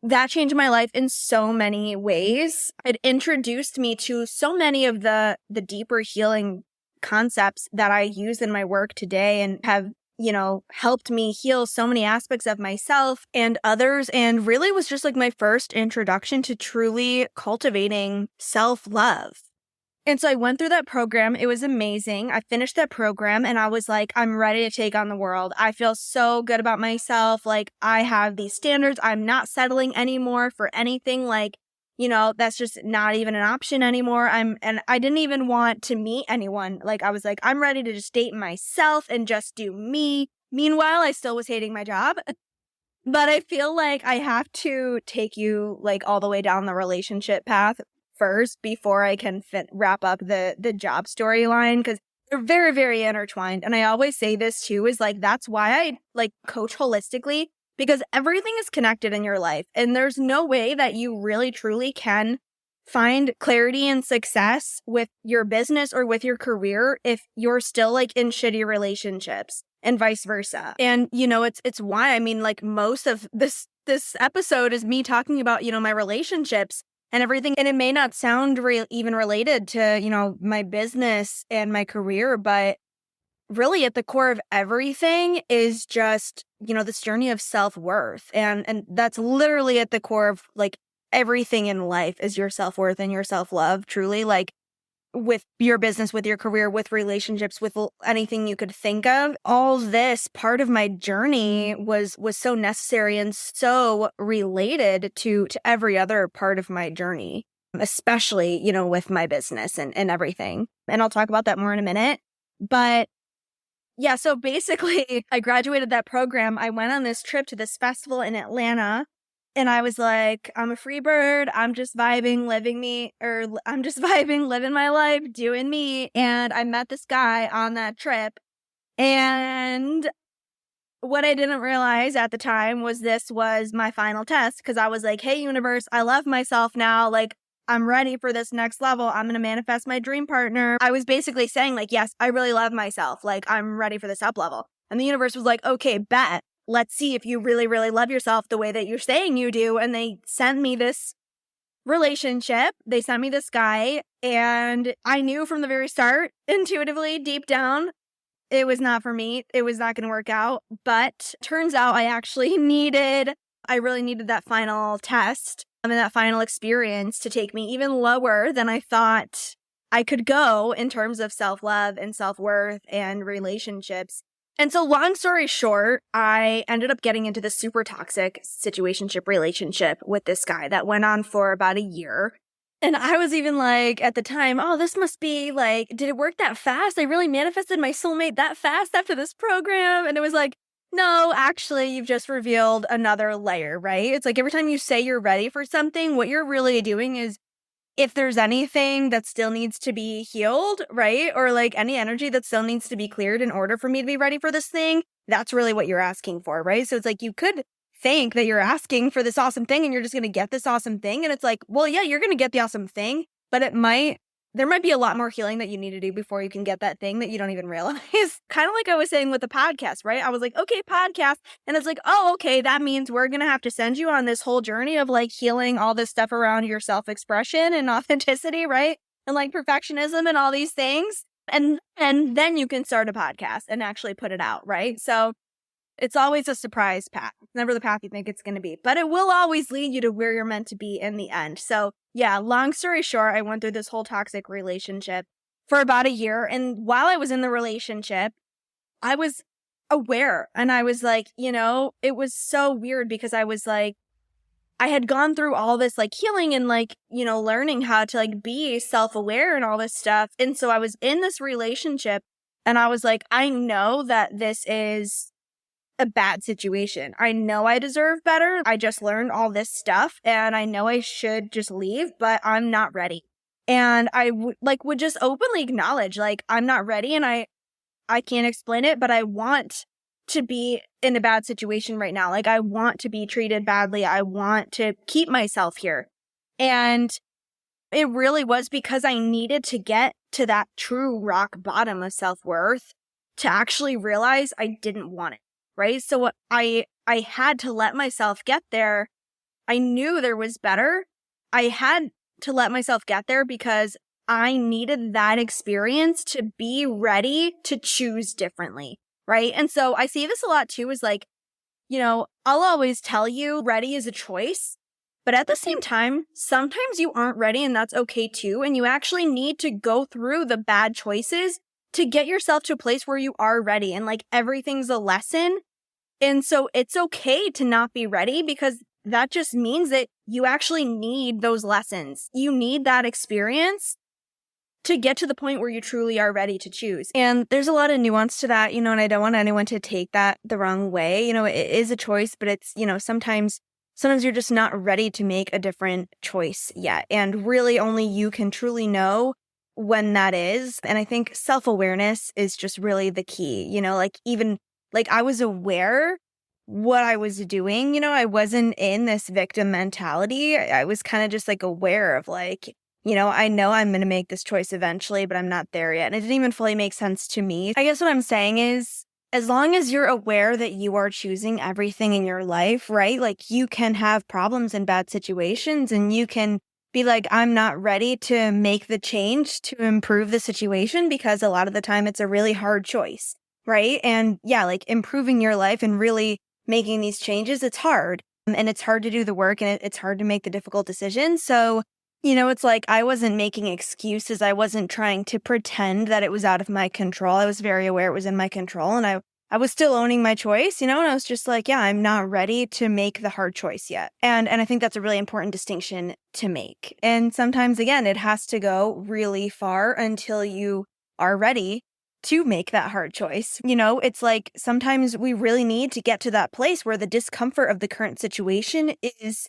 that changed my life in so many ways. It introduced me to so many of the deeper healing concepts that I use in my work today and have, helped me heal so many aspects of myself and others. And really was just like my first introduction to truly cultivating self-love. And so I went through that program. It was amazing. I finished that program and I was like, I'm ready to take on the world. I feel so good about myself. Like, I have these standards. I'm not settling anymore for anything. Like, that's just not even an option anymore. And I didn't even want to meet anyone. Like, I was like, I'm ready to just date myself and just do me. Meanwhile, I still was hating my job. But I feel like I have to take you like all the way down the relationship path first before I can wrap up the job storyline, because they're very, very intertwined. And I always say this too, is like, that's why I like coach holistically, because everything is connected in your life. And there's no way that you really truly can find clarity and success with your business or with your career if you're still like in shitty relationships, and vice versa. And it's why, I mean, like, most of this episode is me talking about, my relationships and everything. And it may not sound even related to, my business and my career, but really at the core of everything is just, this journey of self-worth. And that's literally at the core of like everything in life is your self-worth and your self-love, truly. Like, with your business, with your career, with relationships, with anything you could think of. All this part of my journey was so necessary and so related to every other part of my journey, especially, with my business and everything. And I'll talk about that more in a minute. But yeah, so basically I graduated that program. I went on this trip to this festival in Atlanta. And I was like, I'm a free bird. I'm just vibing, living my life, doing me. And I met this guy on that trip. And what I didn't realize at the time was this was my final test, because I was like, hey, universe, I love myself now. Like, I'm ready for this next level. I'm going to manifest my dream partner. I was basically saying like, yes, I really love myself. Like, I'm ready for this up level. And the universe was like, okay, bet. Let's see if you really, really love yourself the way that you're saying you do. And they sent me this relationship. They sent me this guy. And I knew from the very start, intuitively, deep down, it was not for me. It was not going to work out. But turns out I really needed that final test and that final experience to take me even lower than I thought I could go in terms of self-love and self-worth and relationships. And so long story short, I ended up getting into this super toxic situationship relationship with this guy that went on for about a year. And I was even like, at the time, oh, this must be like, did it work that fast? I really manifested my soulmate that fast after this program. And it was like, no, actually, you've just revealed another layer, right? It's like every time you say you're ready for something, what you're really doing is, if there's anything that still needs to be healed, right? Or like any energy that still needs to be cleared in order for me to be ready for this thing, that's really what you're asking for, right? So it's like you could think that you're asking for this awesome thing and you're just going to get this awesome thing. And it's like, well, yeah, you're going to get the awesome thing, but there might be a lot more healing that you need to do before you can get that thing that you don't even realize. Kind of like I was saying with the podcast, right? I was like, okay, podcast. And it's like, oh, okay, that means we're going to have to send you on this whole journey of like healing all this stuff around your self-expression and authenticity, right? And like perfectionism and all these things. And then you can start a podcast and actually put it out, right? So it's always a surprise path. It's never the path you think it's going to be, but it will always lead you to where you're meant to be in the end. So yeah, long story short, I went through this whole toxic relationship for about a year. And while I was in the relationship, I was aware. And I was like, it was so weird because I was like, I had gone through all this like healing and like, learning how to like be self-aware and all this stuff. And so I was in this relationship and I was like, I know that this is a bad situation. I know I deserve better. I just learned all this stuff and I know I should just leave, but I'm not ready. And I would just openly acknowledge like I'm not ready and I can't explain it, but I want to be in a bad situation right now. Like I want to be treated badly. I want to keep myself here. And it really was because I needed to get to that true rock bottom of self-worth to actually realize I didn't want it. Right. So I had to let myself get there I knew there was better. I had to let myself get there because I needed that experience to be ready to choose differently, right? And so I see this a lot too, is like, I'll always tell you ready is a choice. But at the same time, sometimes you aren't ready and that's okay too. And you actually need to go through the bad choices to get yourself to a place where you are ready, and like everything's a lesson. And so it's okay to not be ready, because that just means that you actually need those lessons. You need that experience to get to the point where you truly are ready to choose. And there's a lot of nuance to that, and I don't want anyone to take that the wrong way. It is a choice, but it's, sometimes you're just not ready to make a different choice yet. And really only you can truly know when that is. And I think self-awareness is just really the key, even like I was aware what I was doing, I wasn't in this victim mentality. I was kind of just like aware of like, I know I'm going to make this choice eventually, but I'm not there yet. And it didn't even fully make sense to me. I guess what I'm saying is, as long as you're aware that you are choosing everything in your life, right? Like you can have problems in bad situations and you can be like, I'm not ready to make the change to improve the situation, because a lot of the time it's a really hard choice, right? And yeah, like improving your life and really making these changes, it's hard. And it's hard to do the work, and it's hard to make the difficult decisions. So it's like I wasn't making excuses. I wasn't trying to pretend that it was out of my control. I was very aware it was in my control, and I was still owning my choice, and I was just like, yeah, I'm not ready to make the hard choice yet. And I think that's a really important distinction to make. And sometimes, again, it has to go really far until you are ready to make that hard choice. It's like sometimes we really need to get to that place where the discomfort of the current situation is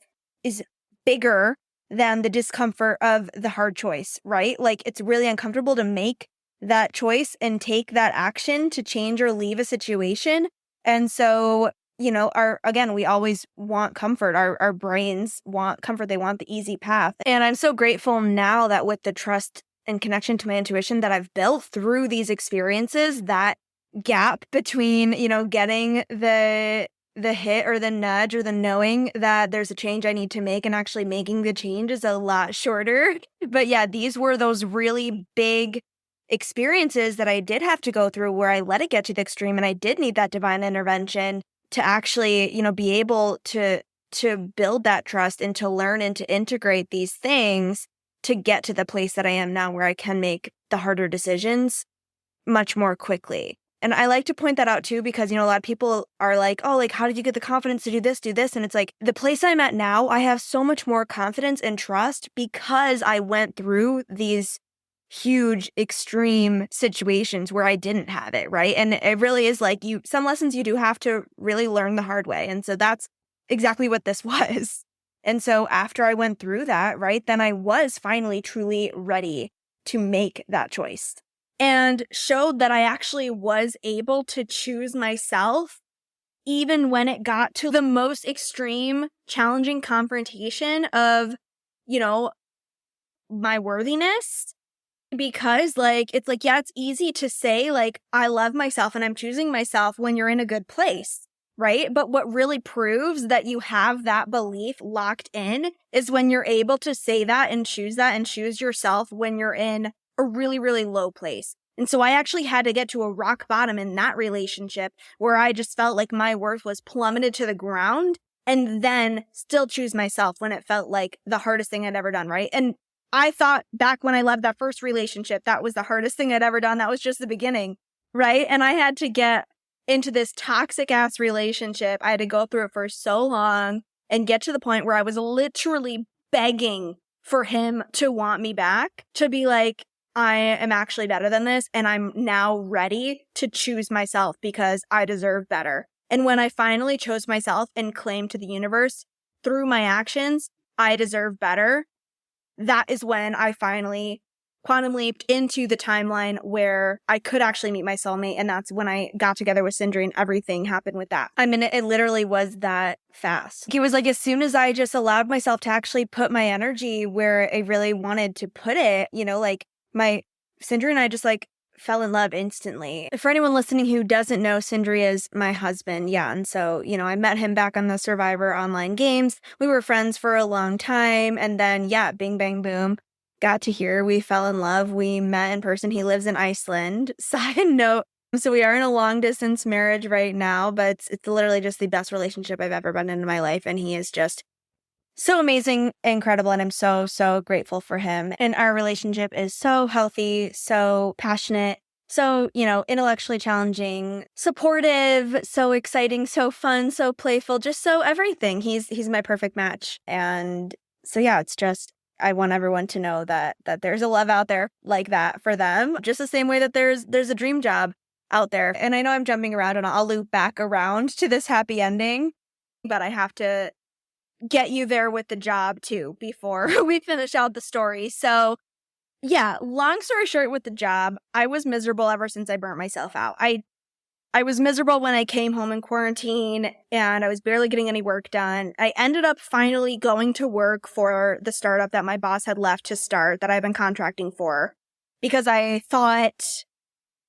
bigger than the discomfort of the hard choice, right? Like it's really uncomfortable to make that choice and take that action to change or leave a situation. And so, we always want comfort. Our brains want comfort. They want the easy path. And I'm so grateful now that with the trust and connection to my intuition that I've built through these experiences, that gap between, getting the hit or the nudge or the knowing that there's a change I need to make and actually making the change is a lot shorter. But yeah, these were those really big experiences that I did have to go through where I let it get to the extreme, and I did need that divine intervention to actually, be able to build that trust and to learn and to integrate these things to get to the place that I am now, where I can make the harder decisions much more quickly. And I like to point that out too, because, a lot of people are like, oh, like, how did you get the confidence to do this, do this? And it's like, the place I'm at now, I have so much more confidence and trust because I went through these huge, extreme situations where I didn't have it, right? And it really is like some lessons you do have to really learn the hard way. And so that's exactly what this was. And so after I went through that, right, then I was finally truly ready to make that choice, and showed that I actually was able to choose myself even when it got to the most extreme, challenging confrontation of, my worthiness. Because it's like, yeah, it's easy to say like, I love myself and I'm choosing myself when you're in a good place, right? But what really proves that you have that belief locked in is when you're able to say that and choose yourself when you're in a really, really low place. And so I actually had to get to a rock bottom in that relationship where I just felt like my worth was plummeted to the ground, and then still choose myself when it felt like the hardest thing I'd ever done, right? And I thought back when I left that first relationship, that was the hardest thing I'd ever done. That was just the beginning, right? And I had to get into this toxic ass relationship. I had to go through it for so long and get to the point where I was literally begging for him to want me back, to be like, I am actually better than this, and I'm now ready to choose myself because I deserve better. And when I finally chose myself and claimed to the universe through my actions, I deserve better, that is when I finally quantum leaped into the timeline where I could actually meet my soulmate. And that's when I got together with Sindri, and everything happened with that. I mean, it literally was that fast. It was like as soon as I just allowed myself to actually put my energy where I really wanted to put it, like my Sindri and I just like fell in love instantly. For anyone listening who doesn't know, Sindri is my husband. Yeah. And so, I met him back on the Survivor online games. We were friends for a long time. And then, yeah, bing, bang, boom. Got to here. We fell in love. We met in person. He lives in Iceland. Side note. So we are in a long distance marriage right now, but it's literally just the best relationship I've ever been in my life. And he is just so amazing, incredible, and I'm so, so grateful for him. And our relationship is so healthy, so passionate, so, intellectually challenging, supportive, so exciting, so fun, so playful, just so everything. He's my perfect match. And so, yeah, it's just, I want everyone to know that there's a love out there like that for them, just the same way that there's a dream job out there. And I know I'm jumping around and I'll loop back around to this happy ending, but I have to get you there with the job too before we finish out the story. So yeah, long story short with the job, I was miserable ever since I burnt myself out. I was miserable when I came home in quarantine and I was barely getting any work done. I ended up finally going to work for the startup that my boss had left to start that I've been contracting for because I thought,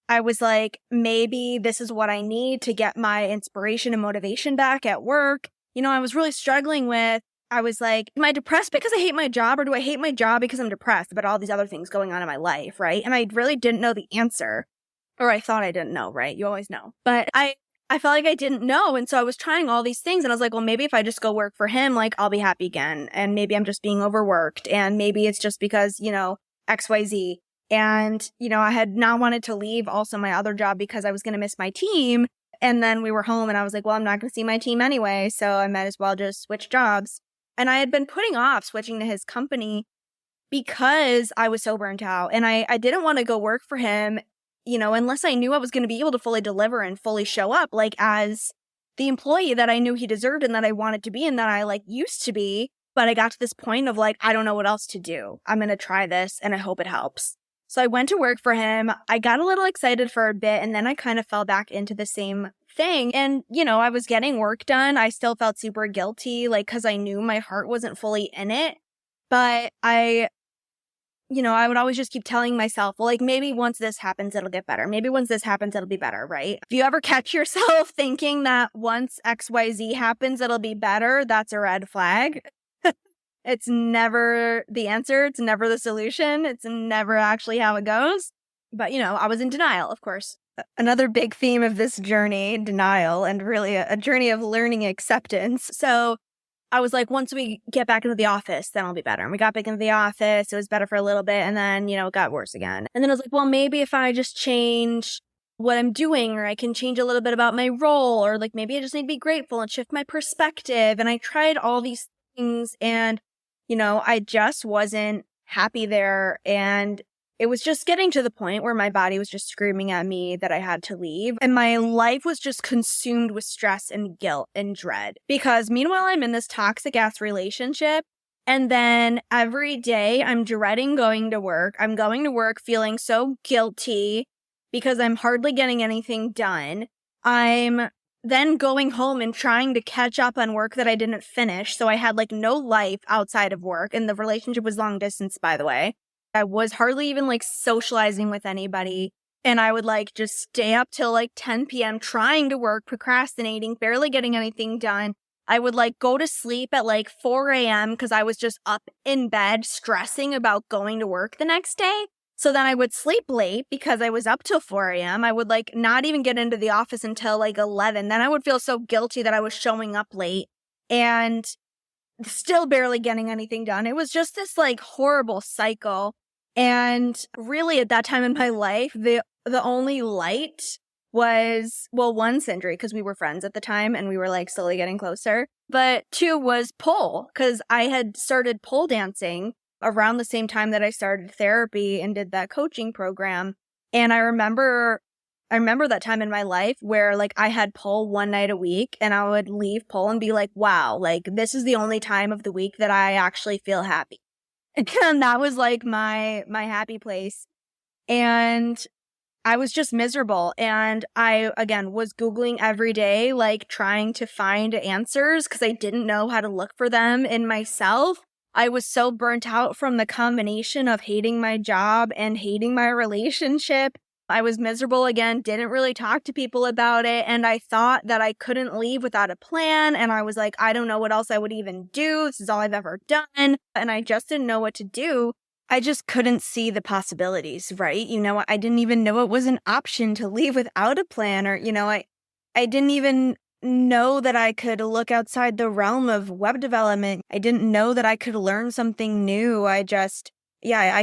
I was like, maybe this is what I need to get my inspiration and motivation back at work. I was really struggling with, I was like, am I depressed because I hate my job, or do I hate my job because I'm depressed about all these other things going on in my life, right? And I really didn't know the answer, or I thought I didn't know, right? You always know. But I felt like I didn't know, and so I was trying all these things, and I was like, well, maybe if I just go work for him, like, I'll be happy again, and maybe I'm just being overworked, and maybe it's just because, XYZ. And, I had not wanted to leave also my other job because I was going to miss my team. And then we were home and I was like, well, I'm not going to see my team anyway, so I might as well just switch jobs. And I had been putting off switching to his company because I was so burnt out. And I didn't want to go work for him, unless I knew I was going to be able to fully deliver and fully show up, like as the employee that I knew he deserved and that I wanted to be and that I used to be. But I got to this point of I don't know what else to do. I'm going to try this and I hope it helps. So I went to work for him. I got a little excited for a bit and then I kind of fell back into the same thing. And, I was getting work done. I still felt super guilty, because I knew my heart wasn't fully in it. But I would always just keep telling myself, well, maybe once this happens, it'll get better. Maybe once this happens, it'll be better, right? If you ever catch yourself thinking that once XYZ happens, it'll be better, that's a red flag. It's never the answer. It's never the solution. It's never actually how it goes. But, I was in denial, of course. Another big theme of this journey, denial, and really a journey of learning acceptance. So I was like, once we get back into the office, then I'll be better. And we got back into the office. It was better for a little bit. And then, it got worse again. And then I was like, well, maybe if I just change what I'm doing, or I can change a little bit about my role, or maybe I just need to be grateful and shift my perspective. And I tried all these things and I just wasn't happy there. And it was just getting to the point where my body was just screaming at me that I had to leave. And my life was just consumed with stress and guilt and dread. Because meanwhile, I'm in this toxic ass relationship. And then every day I'm dreading going to work. I'm going to work feeling so guilty because I'm hardly getting anything done. I'm then going home and trying to catch up on work that I didn't finish. So I had no life outside of work. And the relationship was long distance, by the way. I was hardly even socializing with anybody. And I would just stay up till 10 p.m. trying to work, procrastinating, barely getting anything done. I would go to sleep at 4 a.m. because I was just up in bed stressing about going to work the next day. So then I would sleep late because I was up till 4 a.m. I would not even get into the office until 11. Then I would feel so guilty that I was showing up late and still barely getting anything done. It was just this horrible cycle. And really at that time in my life, the only light was, well, one, Sindri, because we were friends at the time and we were slowly getting closer. But two was pole, because I had started pole dancing around the same time that I started therapy and did that coaching program. And I remember that time in my life where I had pole one night a week and I would leave pole and be like, wow, this is the only time of the week that I actually feel happy. And that was my happy place. And I was just miserable. And I, again, was Googling every day, trying to find answers because I didn't know how to look for them in myself. I was so burnt out from the combination of hating my job and hating my relationship. I was miserable again, didn't really talk to people about it. And I thought that I couldn't leave without a plan. And I was like, I don't know what else I would even do. This is all I've ever done. And I just didn't know what to do. I just couldn't see the possibilities, right? I didn't even know it was an option to leave without a plan, or, I didn't even know that I could look outside the realm of web development. I didn't know that I could learn something new. I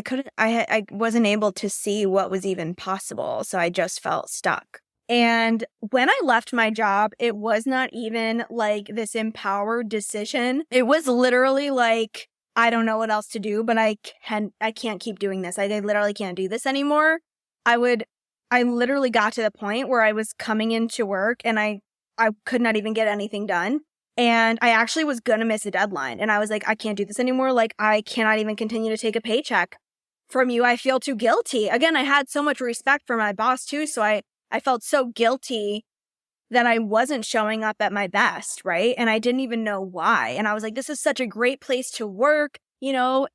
couldn't, I wasn't able to see what was even possible. So I just felt stuck. And when I left my job, it was not even like this empowered decision. It was literally like, I don't know what else to do, but I can't keep doing this. I literally can't do this anymore. I literally got to the point where I was coming into work and I could not even get anything done. And I actually was going to miss a deadline. And I was like, I can't do this anymore. Like, I cannot even continue to take a paycheck from you. I feel too guilty. Again, I had so much respect for my boss too. So I felt so guilty that I wasn't showing up at my best, right? And I didn't even know why. And I was like, this is such a great place to work,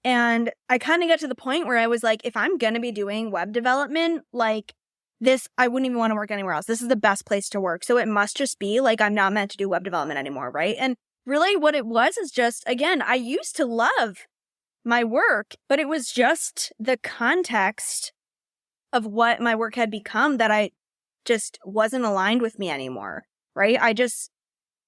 and I kind of got to the point where I was like, if I'm going to be doing web development, like this, I wouldn't even want to work anywhere else. This is the best place to work. So it must just be like, I'm not meant to do web development anymore, right? And really what it was is just, again, I used to love my work, but it was just the context of what my work had become that I just wasn't aligned with me anymore, right?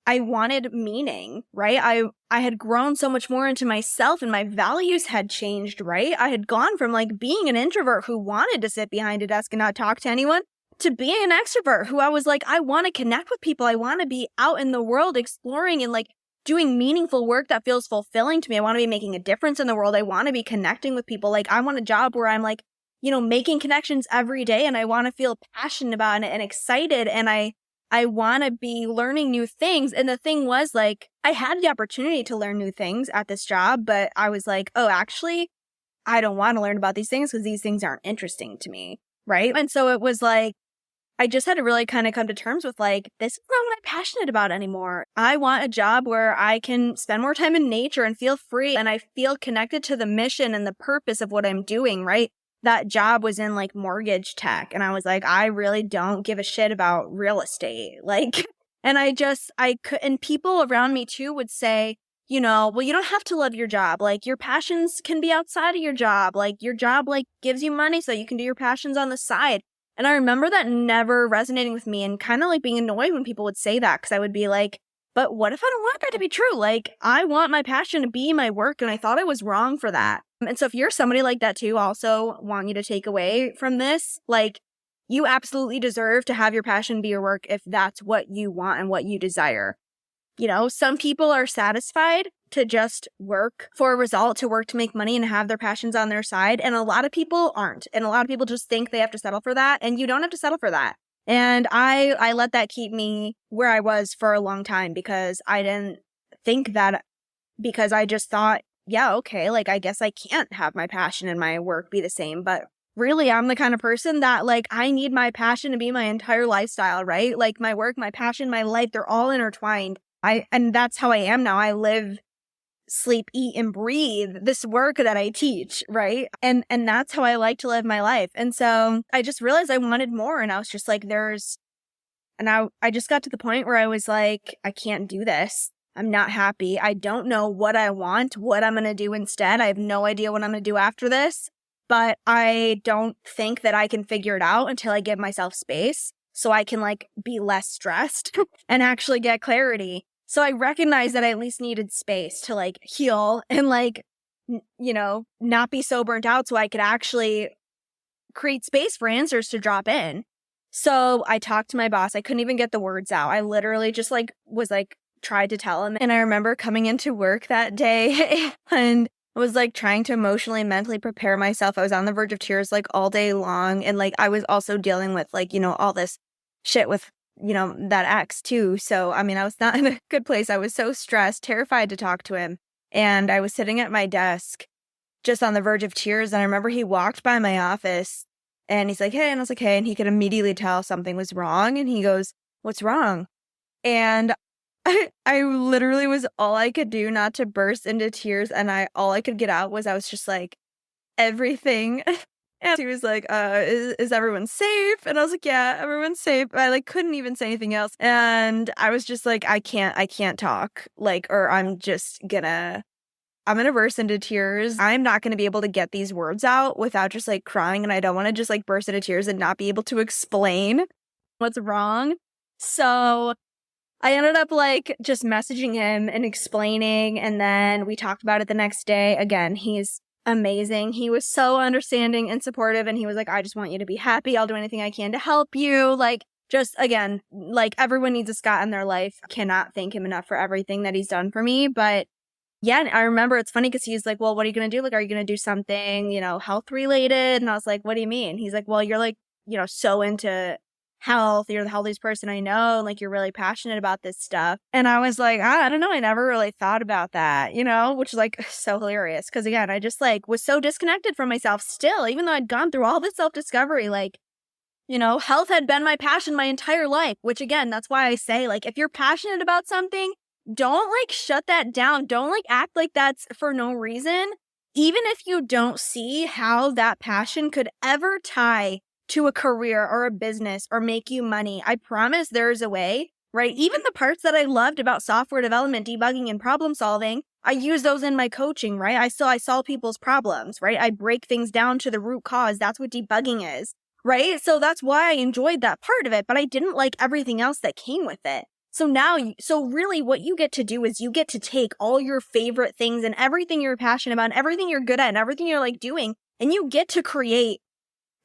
I wanted meaning, right? I had grown so much more into myself and my values had changed, right? I had gone from like being an introvert who wanted to sit behind a desk and not talk to anyone to being an extrovert who I was like, I want to connect with people. I want to be out in the world exploring and like doing meaningful work that feels fulfilling to me. I want to be making a difference in the world. I want to be connecting with people. Like I want a job where I'm like, making connections every day and I want to feel passionate about it and excited. And I want to be learning new things. And the thing was like, I had the opportunity to learn new things at this job, but I was like, oh, actually, I don't want to learn about these things because these things aren't interesting to me. Right. And so it was like, I just had to really kind of come to terms with like, this is not what I'm passionate about anymore. I want a job where I can spend more time in nature and feel free and I feel connected to the mission and the purpose of what I'm doing. Right. That job was in like mortgage tech. And I was like, I really don't give a shit about real estate. Like, and I could, and people around me too would say, well, you don't have to love your job. Like your passions can be outside of your job. Like your job like gives you money so you can do your passions on the side. And I remember that never resonating with me and kind of like being annoyed when people would say that. Cause I would be like, but what if I don't want that to be true? Like I want my passion to be my work. And I thought I was wrong for that. And so if you're somebody like that too, also want you to take away from this, like you absolutely deserve to have your passion be your work if that's what you want and what you desire. Some people are satisfied to just work for a result, to work to make money and have their passions on their side. And a lot of people aren't. And a lot of people just think they have to settle for that. And you don't have to settle for that. And I let that keep me where I was for a long time because I didn't think that, because I just thought, yeah, okay, like I guess I can't have my passion and my work be the same. But really, I'm the kind of person that like I need my passion to be my entire lifestyle, right? Like my work, my passion, my life, they're all intertwined. And that's how I am now. I live, sleep, eat, and breathe this work that I teach, right? And that's how I like to live my life. And so I just realized I wanted more. And I was just like, I just got to the point where I was like, I can't do this. I'm not happy. I don't know what I want, what I'm going to do instead. I have no idea what I'm going to do after this, but I don't think that I can figure it out until I give myself space so I can like be less stressed and actually get clarity. So I recognized that I at least needed space to like heal and like, not be so burnt out so I could actually create space for answers to drop in. So I talked to my boss. I couldn't even get the words out. I literally just like was like, tried to tell him. And I remember coming into work that day and I was like trying to emotionally and mentally prepare myself. I was on the verge of tears like all day long. And like I was also dealing with like, all this shit with, that ex too. So, I mean, I was not in a good place. I was so stressed, terrified to talk to him. And I was sitting at my desk just on the verge of tears. And I remember he walked by my office and he's like, hey, and I was like, hey, and he could immediately tell something was wrong. And he goes, what's wrong? And I literally was all I could do not to burst into tears. And all I could get out was I was just like, everything And he was like, is everyone safe? And I was like, yeah, everyone's safe. I like couldn't even say anything else. And I was just like, I can't talk. Like, or I'm gonna burst into tears. I'm not gonna be able to get these words out without just like crying. And I don't want to just like burst into tears and not be able to explain what's wrong. So I ended up like just messaging him and explaining. And then we talked about it the next day. Again, he's amazing. He was so understanding and supportive. And he was like, I just want you to be happy. I'll do anything I can to help you. Like, just again, like everyone needs a Scott in their life. Cannot thank him enough for everything that he's done for me. But yeah, I remember it's funny because he's like, well, what are you going to do? Like, are you going to do something, health related? And I was like, what do you mean? He's like, well, you're like, so into health. You're the healthiest person I know. Like, you're really passionate about this stuff. And I was like, I don't know. I never really thought about that, which is like so hilarious. Because again, I just like was so disconnected from myself still, even though I'd gone through all this self-discovery, like, health had been my passion my entire life, which again, that's why I say, like, if you're passionate about something, don't like shut that down. Don't like act like that's for no reason. Even if you don't see how that passion could ever tie to a career or a business or make you money, I promise there's a way, right? Even the parts that I loved about software development, debugging, and problem solving, I use those in my coaching, right? I solve people's problems, right? I break things down to the root cause. That's what debugging is, right? So that's why I enjoyed that part of it, but I didn't like everything else that came with it. So now, really what you get to do is you get to take all your favorite things and everything you're passionate about and everything you're good at and everything you're like doing, and you get to create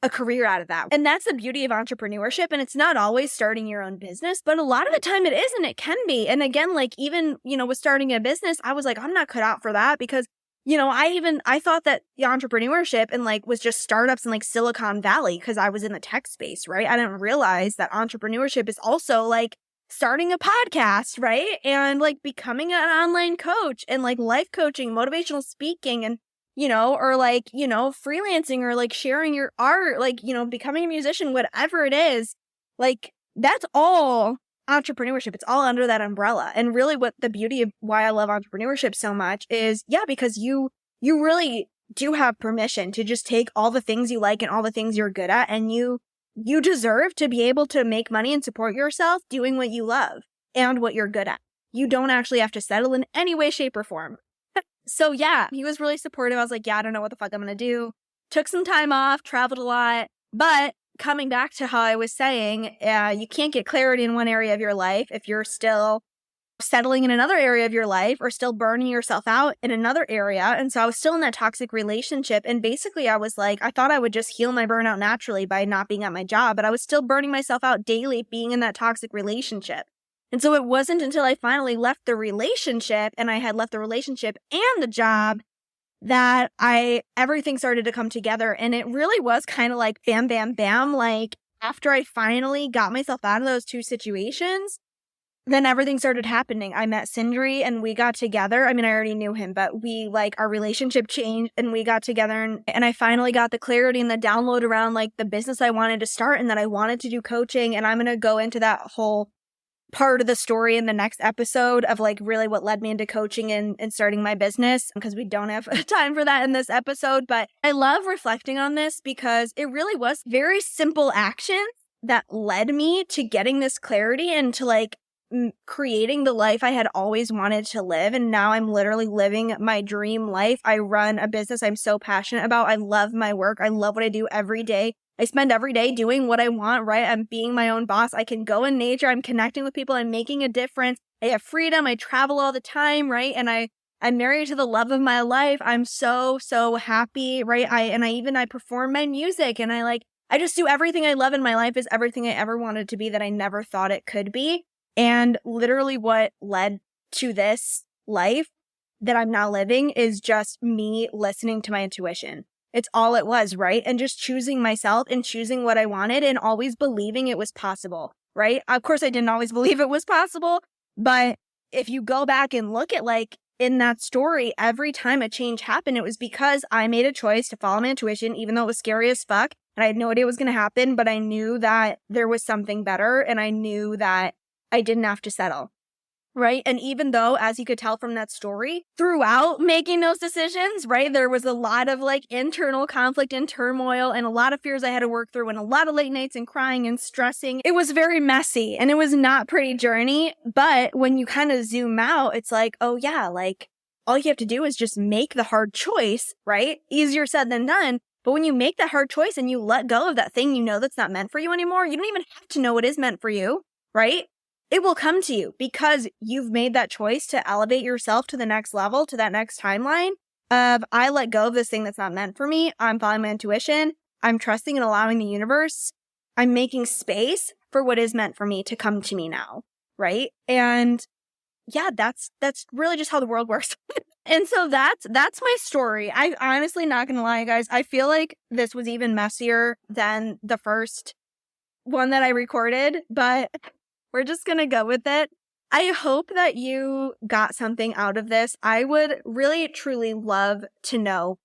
a career out of that. And that's the beauty of entrepreneurship. And it's not always starting your own business, but a lot of the time it is, and it can be. And again, like even, with starting a business, I was like, I'm not cut out for that because, I thought that the entrepreneurship and like was just startups in like Silicon Valley because I was in the tech space, right? I didn't realize that entrepreneurship is also like starting a podcast, right? And like becoming an online coach and like life coaching, motivational speaking, and or like, freelancing or like sharing your art, like, becoming a musician, whatever it is, like that's all entrepreneurship. It's all under that umbrella. And really what the beauty of why I love entrepreneurship so much is, because you really do have permission to just take all the things you like and all the things you're good at, and you deserve to be able to make money and support yourself doing what you love and what you're good at. You don't actually have to settle in any way, shape, or form. So yeah, he was really supportive. I was like, I don't know what the fuck I'm going to do. Took some time off, traveled a lot. But coming back to how I was saying, you can't get clarity in one area of your life if you're still settling in another area of your life or still burning yourself out in another area. And so I was still in that toxic relationship. And basically I was like, I thought I would just heal my burnout naturally by not being at my job, but I was still burning myself out daily being in that toxic relationship. And so it wasn't until I finally left the relationship, and I had left the relationship and the job, that everything started to come together. And it really was kind of like bam, bam, bam. Like after I finally got myself out of those two situations, then everything started happening. I met Sindri and we got together. I mean, I already knew him, but our relationship changed and we got together, and I finally got the clarity and the download around like the business I wanted to start and that I wanted to do coaching. And I'm going to go into that whole part of the story in the next episode of like really what led me into coaching and starting my business, because we don't have time for that in this episode. But I love reflecting on this because it really was very simple actions that led me to getting this clarity and to like creating the life I had always wanted to live. And now I'm literally living my dream life. I run a business I'm so passionate about. I love my work. I love what I do every day. I spend every day doing what I want, right? I'm being my own boss. I can go in nature. I'm connecting with people. I'm making a difference. I have freedom. I travel all the time, right? And I'm married to the love of my life. I'm so, so happy, right? I perform my music, and I just do everything I love in my life is everything I ever wanted to be that I never thought it could be. And literally what led to this life that I'm now living is just me listening to my intuition. It's all it was, right? And just choosing myself and choosing what I wanted and always believing it was possible, right? Of course, I didn't always believe it was possible, but if you go back and look at like in that story, every time a change happened, it was because I made a choice to follow my intuition, even though it was scary as fuck. And I had no idea what was going to happen, but I knew that there was something better, and I knew that I didn't have to settle. right? And even though, as you could tell from that story, throughout making those decisions, right, there was a lot of like internal conflict and turmoil and a lot of fears I had to work through and a lot of late nights and crying and stressing. It was very messy and it was not a pretty journey. But when you kind of zoom out, it's like, oh yeah, like all you have to do is just make the hard choice, right? Easier said than done. But when you make that hard choice and you let go of that thing you know that's not meant for you anymore, you don't even have to know what is meant for you, right? It will come to you because you've made that choice to elevate yourself to the next level, to that next timeline of I let go of this thing that's not meant for me. I'm following my intuition. I'm trusting and allowing the universe. I'm making space for what is meant for me to come to me now, right? And yeah, that's really just how the world works. And so that's my story. I honestly, not gonna lie, guys, I feel like this was even messier than the first one that I recorded, but we're just going to go with it. I hope that you got something out of this. I would really, truly love to know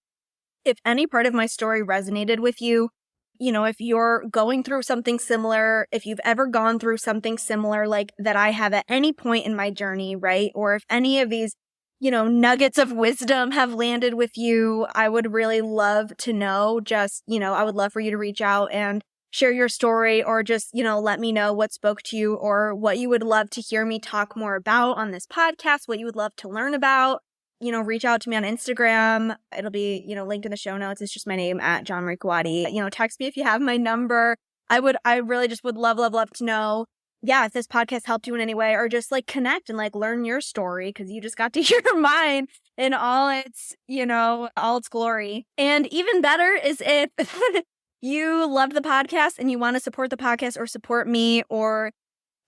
if any part of my story resonated with you. You know, if you're going through something similar, if you've ever gone through something similar like that I have at any point in my journey, right? Or if any of these, you know, nuggets of wisdom have landed with you, I would really love to know. Just, you know, I would love for you to reach out and share your story or just, you know, let me know what spoke to you or what you would love to hear me talk more about on this podcast, what you would love to learn about. You know, reach out to me on Instagram. It'll be, you know, linked in the show notes. It's just my name at John Marie Kawadi. You know, text me if you have my number. I really just would love to know, yeah, if this podcast helped you in any way or just like connect and like learn your story because you just got to hear mine in all its, you know, all its glory. And even better is if you loved the podcast and you want to support the podcast or support me, or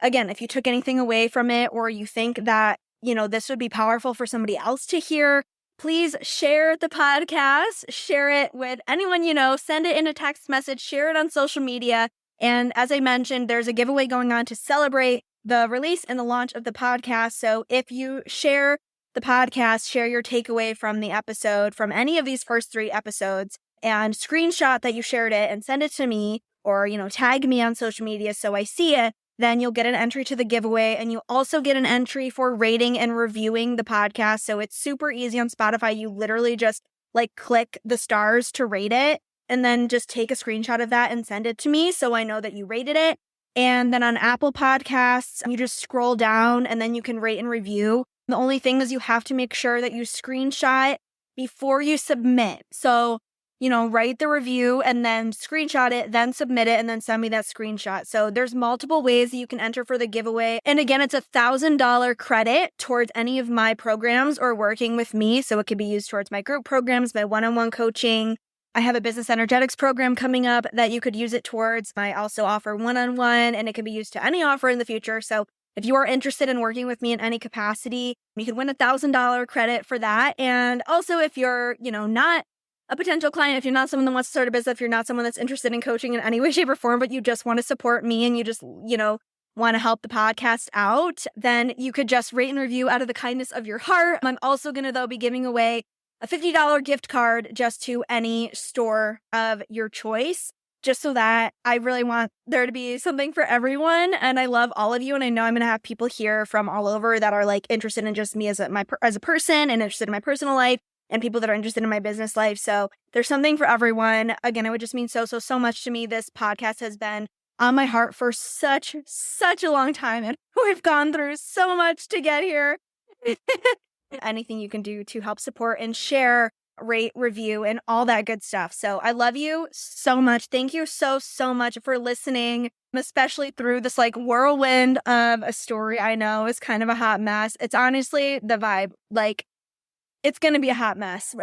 again, if you took anything away from it or you think that, you know, this would be powerful for somebody else to hear, please share the podcast, share it with anyone you know, send it in a text message, share it on social media. And as I mentioned, there's a giveaway going on to celebrate the release and the launch of the podcast. So if you share the podcast, share your takeaway from the episode, from any of these first 3 episodes, and screenshot that you shared it and send it to me or, you know, tag me on social media so I see it, then you'll get an entry to the giveaway and you also get an entry for rating and reviewing the podcast. So it's super easy on Spotify. You literally just like click the stars to rate it and then just take a screenshot of that and send it to me so I know that you rated it. And then on Apple Podcasts, you just scroll down and then you can rate and review. The only thing is you have to make sure that you screenshot before you submit. So, you know, write the review and then screenshot it, then submit it, and then send me that screenshot. So there's multiple ways that you can enter for the giveaway. And again, it's $1,000 credit towards any of my programs or working with me. So it could be used towards my group programs, my one-on-one coaching. I have a business energetics program coming up that you could use it towards. I also offer one-on-one and it can be used to any offer in the future. So if you are interested in working with me in any capacity, you could win $1,000 credit for that. And also if you're, you know, not a potential client, if you're not someone that wants to start a business, if you're not someone that's interested in coaching in any way, shape, or form, but you just want to support me and you just, you know, want to help the podcast out, then you could just rate and review out of the kindness of your heart. I'm also going to, though, be giving away a $50 gift card just to any store of your choice, just so that I really want there to be something for everyone. And I love all of you. And I know I'm going to have people here from all over that are like interested in just me as a person and interested in my personal life, and people that are interested in my business life. So there's something for everyone. Again, it would just mean so much to me. This podcast has been on my heart for such a long time. And we've gone through so much to get here. Anything you can do to help support and share, rate, review, and all that good stuff. So I love you so much. Thank you so much for listening, especially through this like whirlwind of a story I know is kind of a hot mess. It's honestly the vibe. Like, it's going to be a hot mess.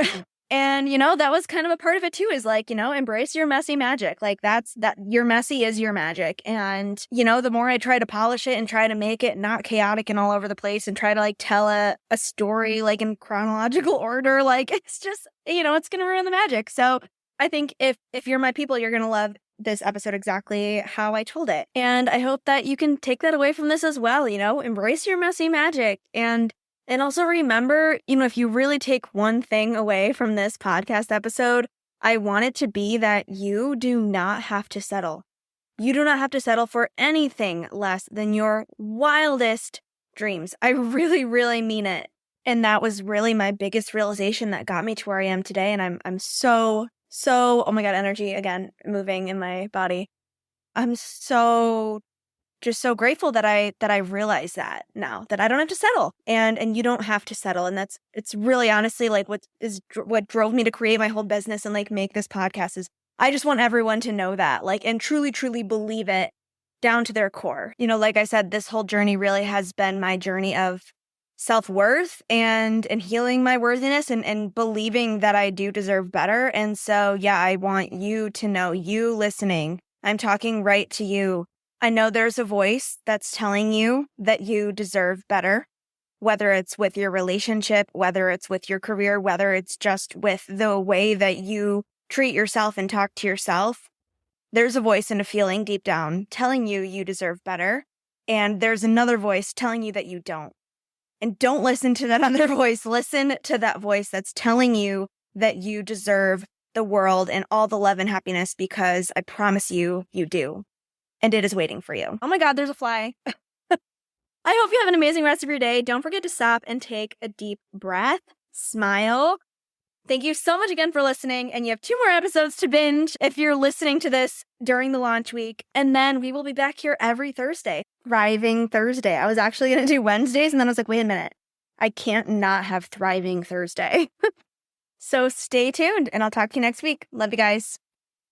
And, you know, that was kind of a part of it too, is like, you know, embrace your messy magic. Like that your messy is your magic. And, you know, the more I try to polish it and try to make it not chaotic and all over the place and try to like tell a story like in chronological order, like it's just, you know, it's going to ruin the magic. So I think if you're my people, you're going to love this episode exactly how I told it. And I hope that you can take that away from this as well, you know, embrace your messy magic. And also remember, you know, if you really take one thing away from this podcast episode, I want it to be that you do not have to settle. You do not have to settle for anything less than your wildest, dreams. I really, really mean it. And that was really my biggest realization that got me to where I am today. And I'm so, oh my God, energy again, moving in my body. I'm just so grateful that I realize that now, that I don't have to settle, and you don't have to settle. And it's really honestly like what drove me to create my whole business and like make this podcast is I just want everyone to know that, like, and truly, truly believe it down to their core. You know, like I said, this whole journey really has been my journey of self-worth and healing my worthiness and believing that I do deserve better. And so, yeah, I want you to know, you listening, I'm talking right to you. I know there's a voice that's telling you that you deserve better, whether it's with your relationship, whether it's with your career, whether it's just with the way that you treat yourself and talk to yourself. There's a voice and a feeling deep down telling you you deserve better. And there's another voice telling you that you don't. And don't listen to that other voice. Listen to that voice that's telling you that you deserve the world and all the love and happiness, because I promise you, you do. And it is waiting for you. Oh my God, there's a fly. I hope you have an amazing rest of your day. Don't forget to stop and take a deep breath. Smile. Thank you so much again for listening. And you have 2 more episodes to binge if you're listening to this during the launch week. And then we will be back here every Thursday. Thriving Thursday. I was actually going to do Wednesdays, and then I was like, wait a minute. I can't not have Thriving Thursday. So stay tuned, and I'll talk to you next week. Love you guys.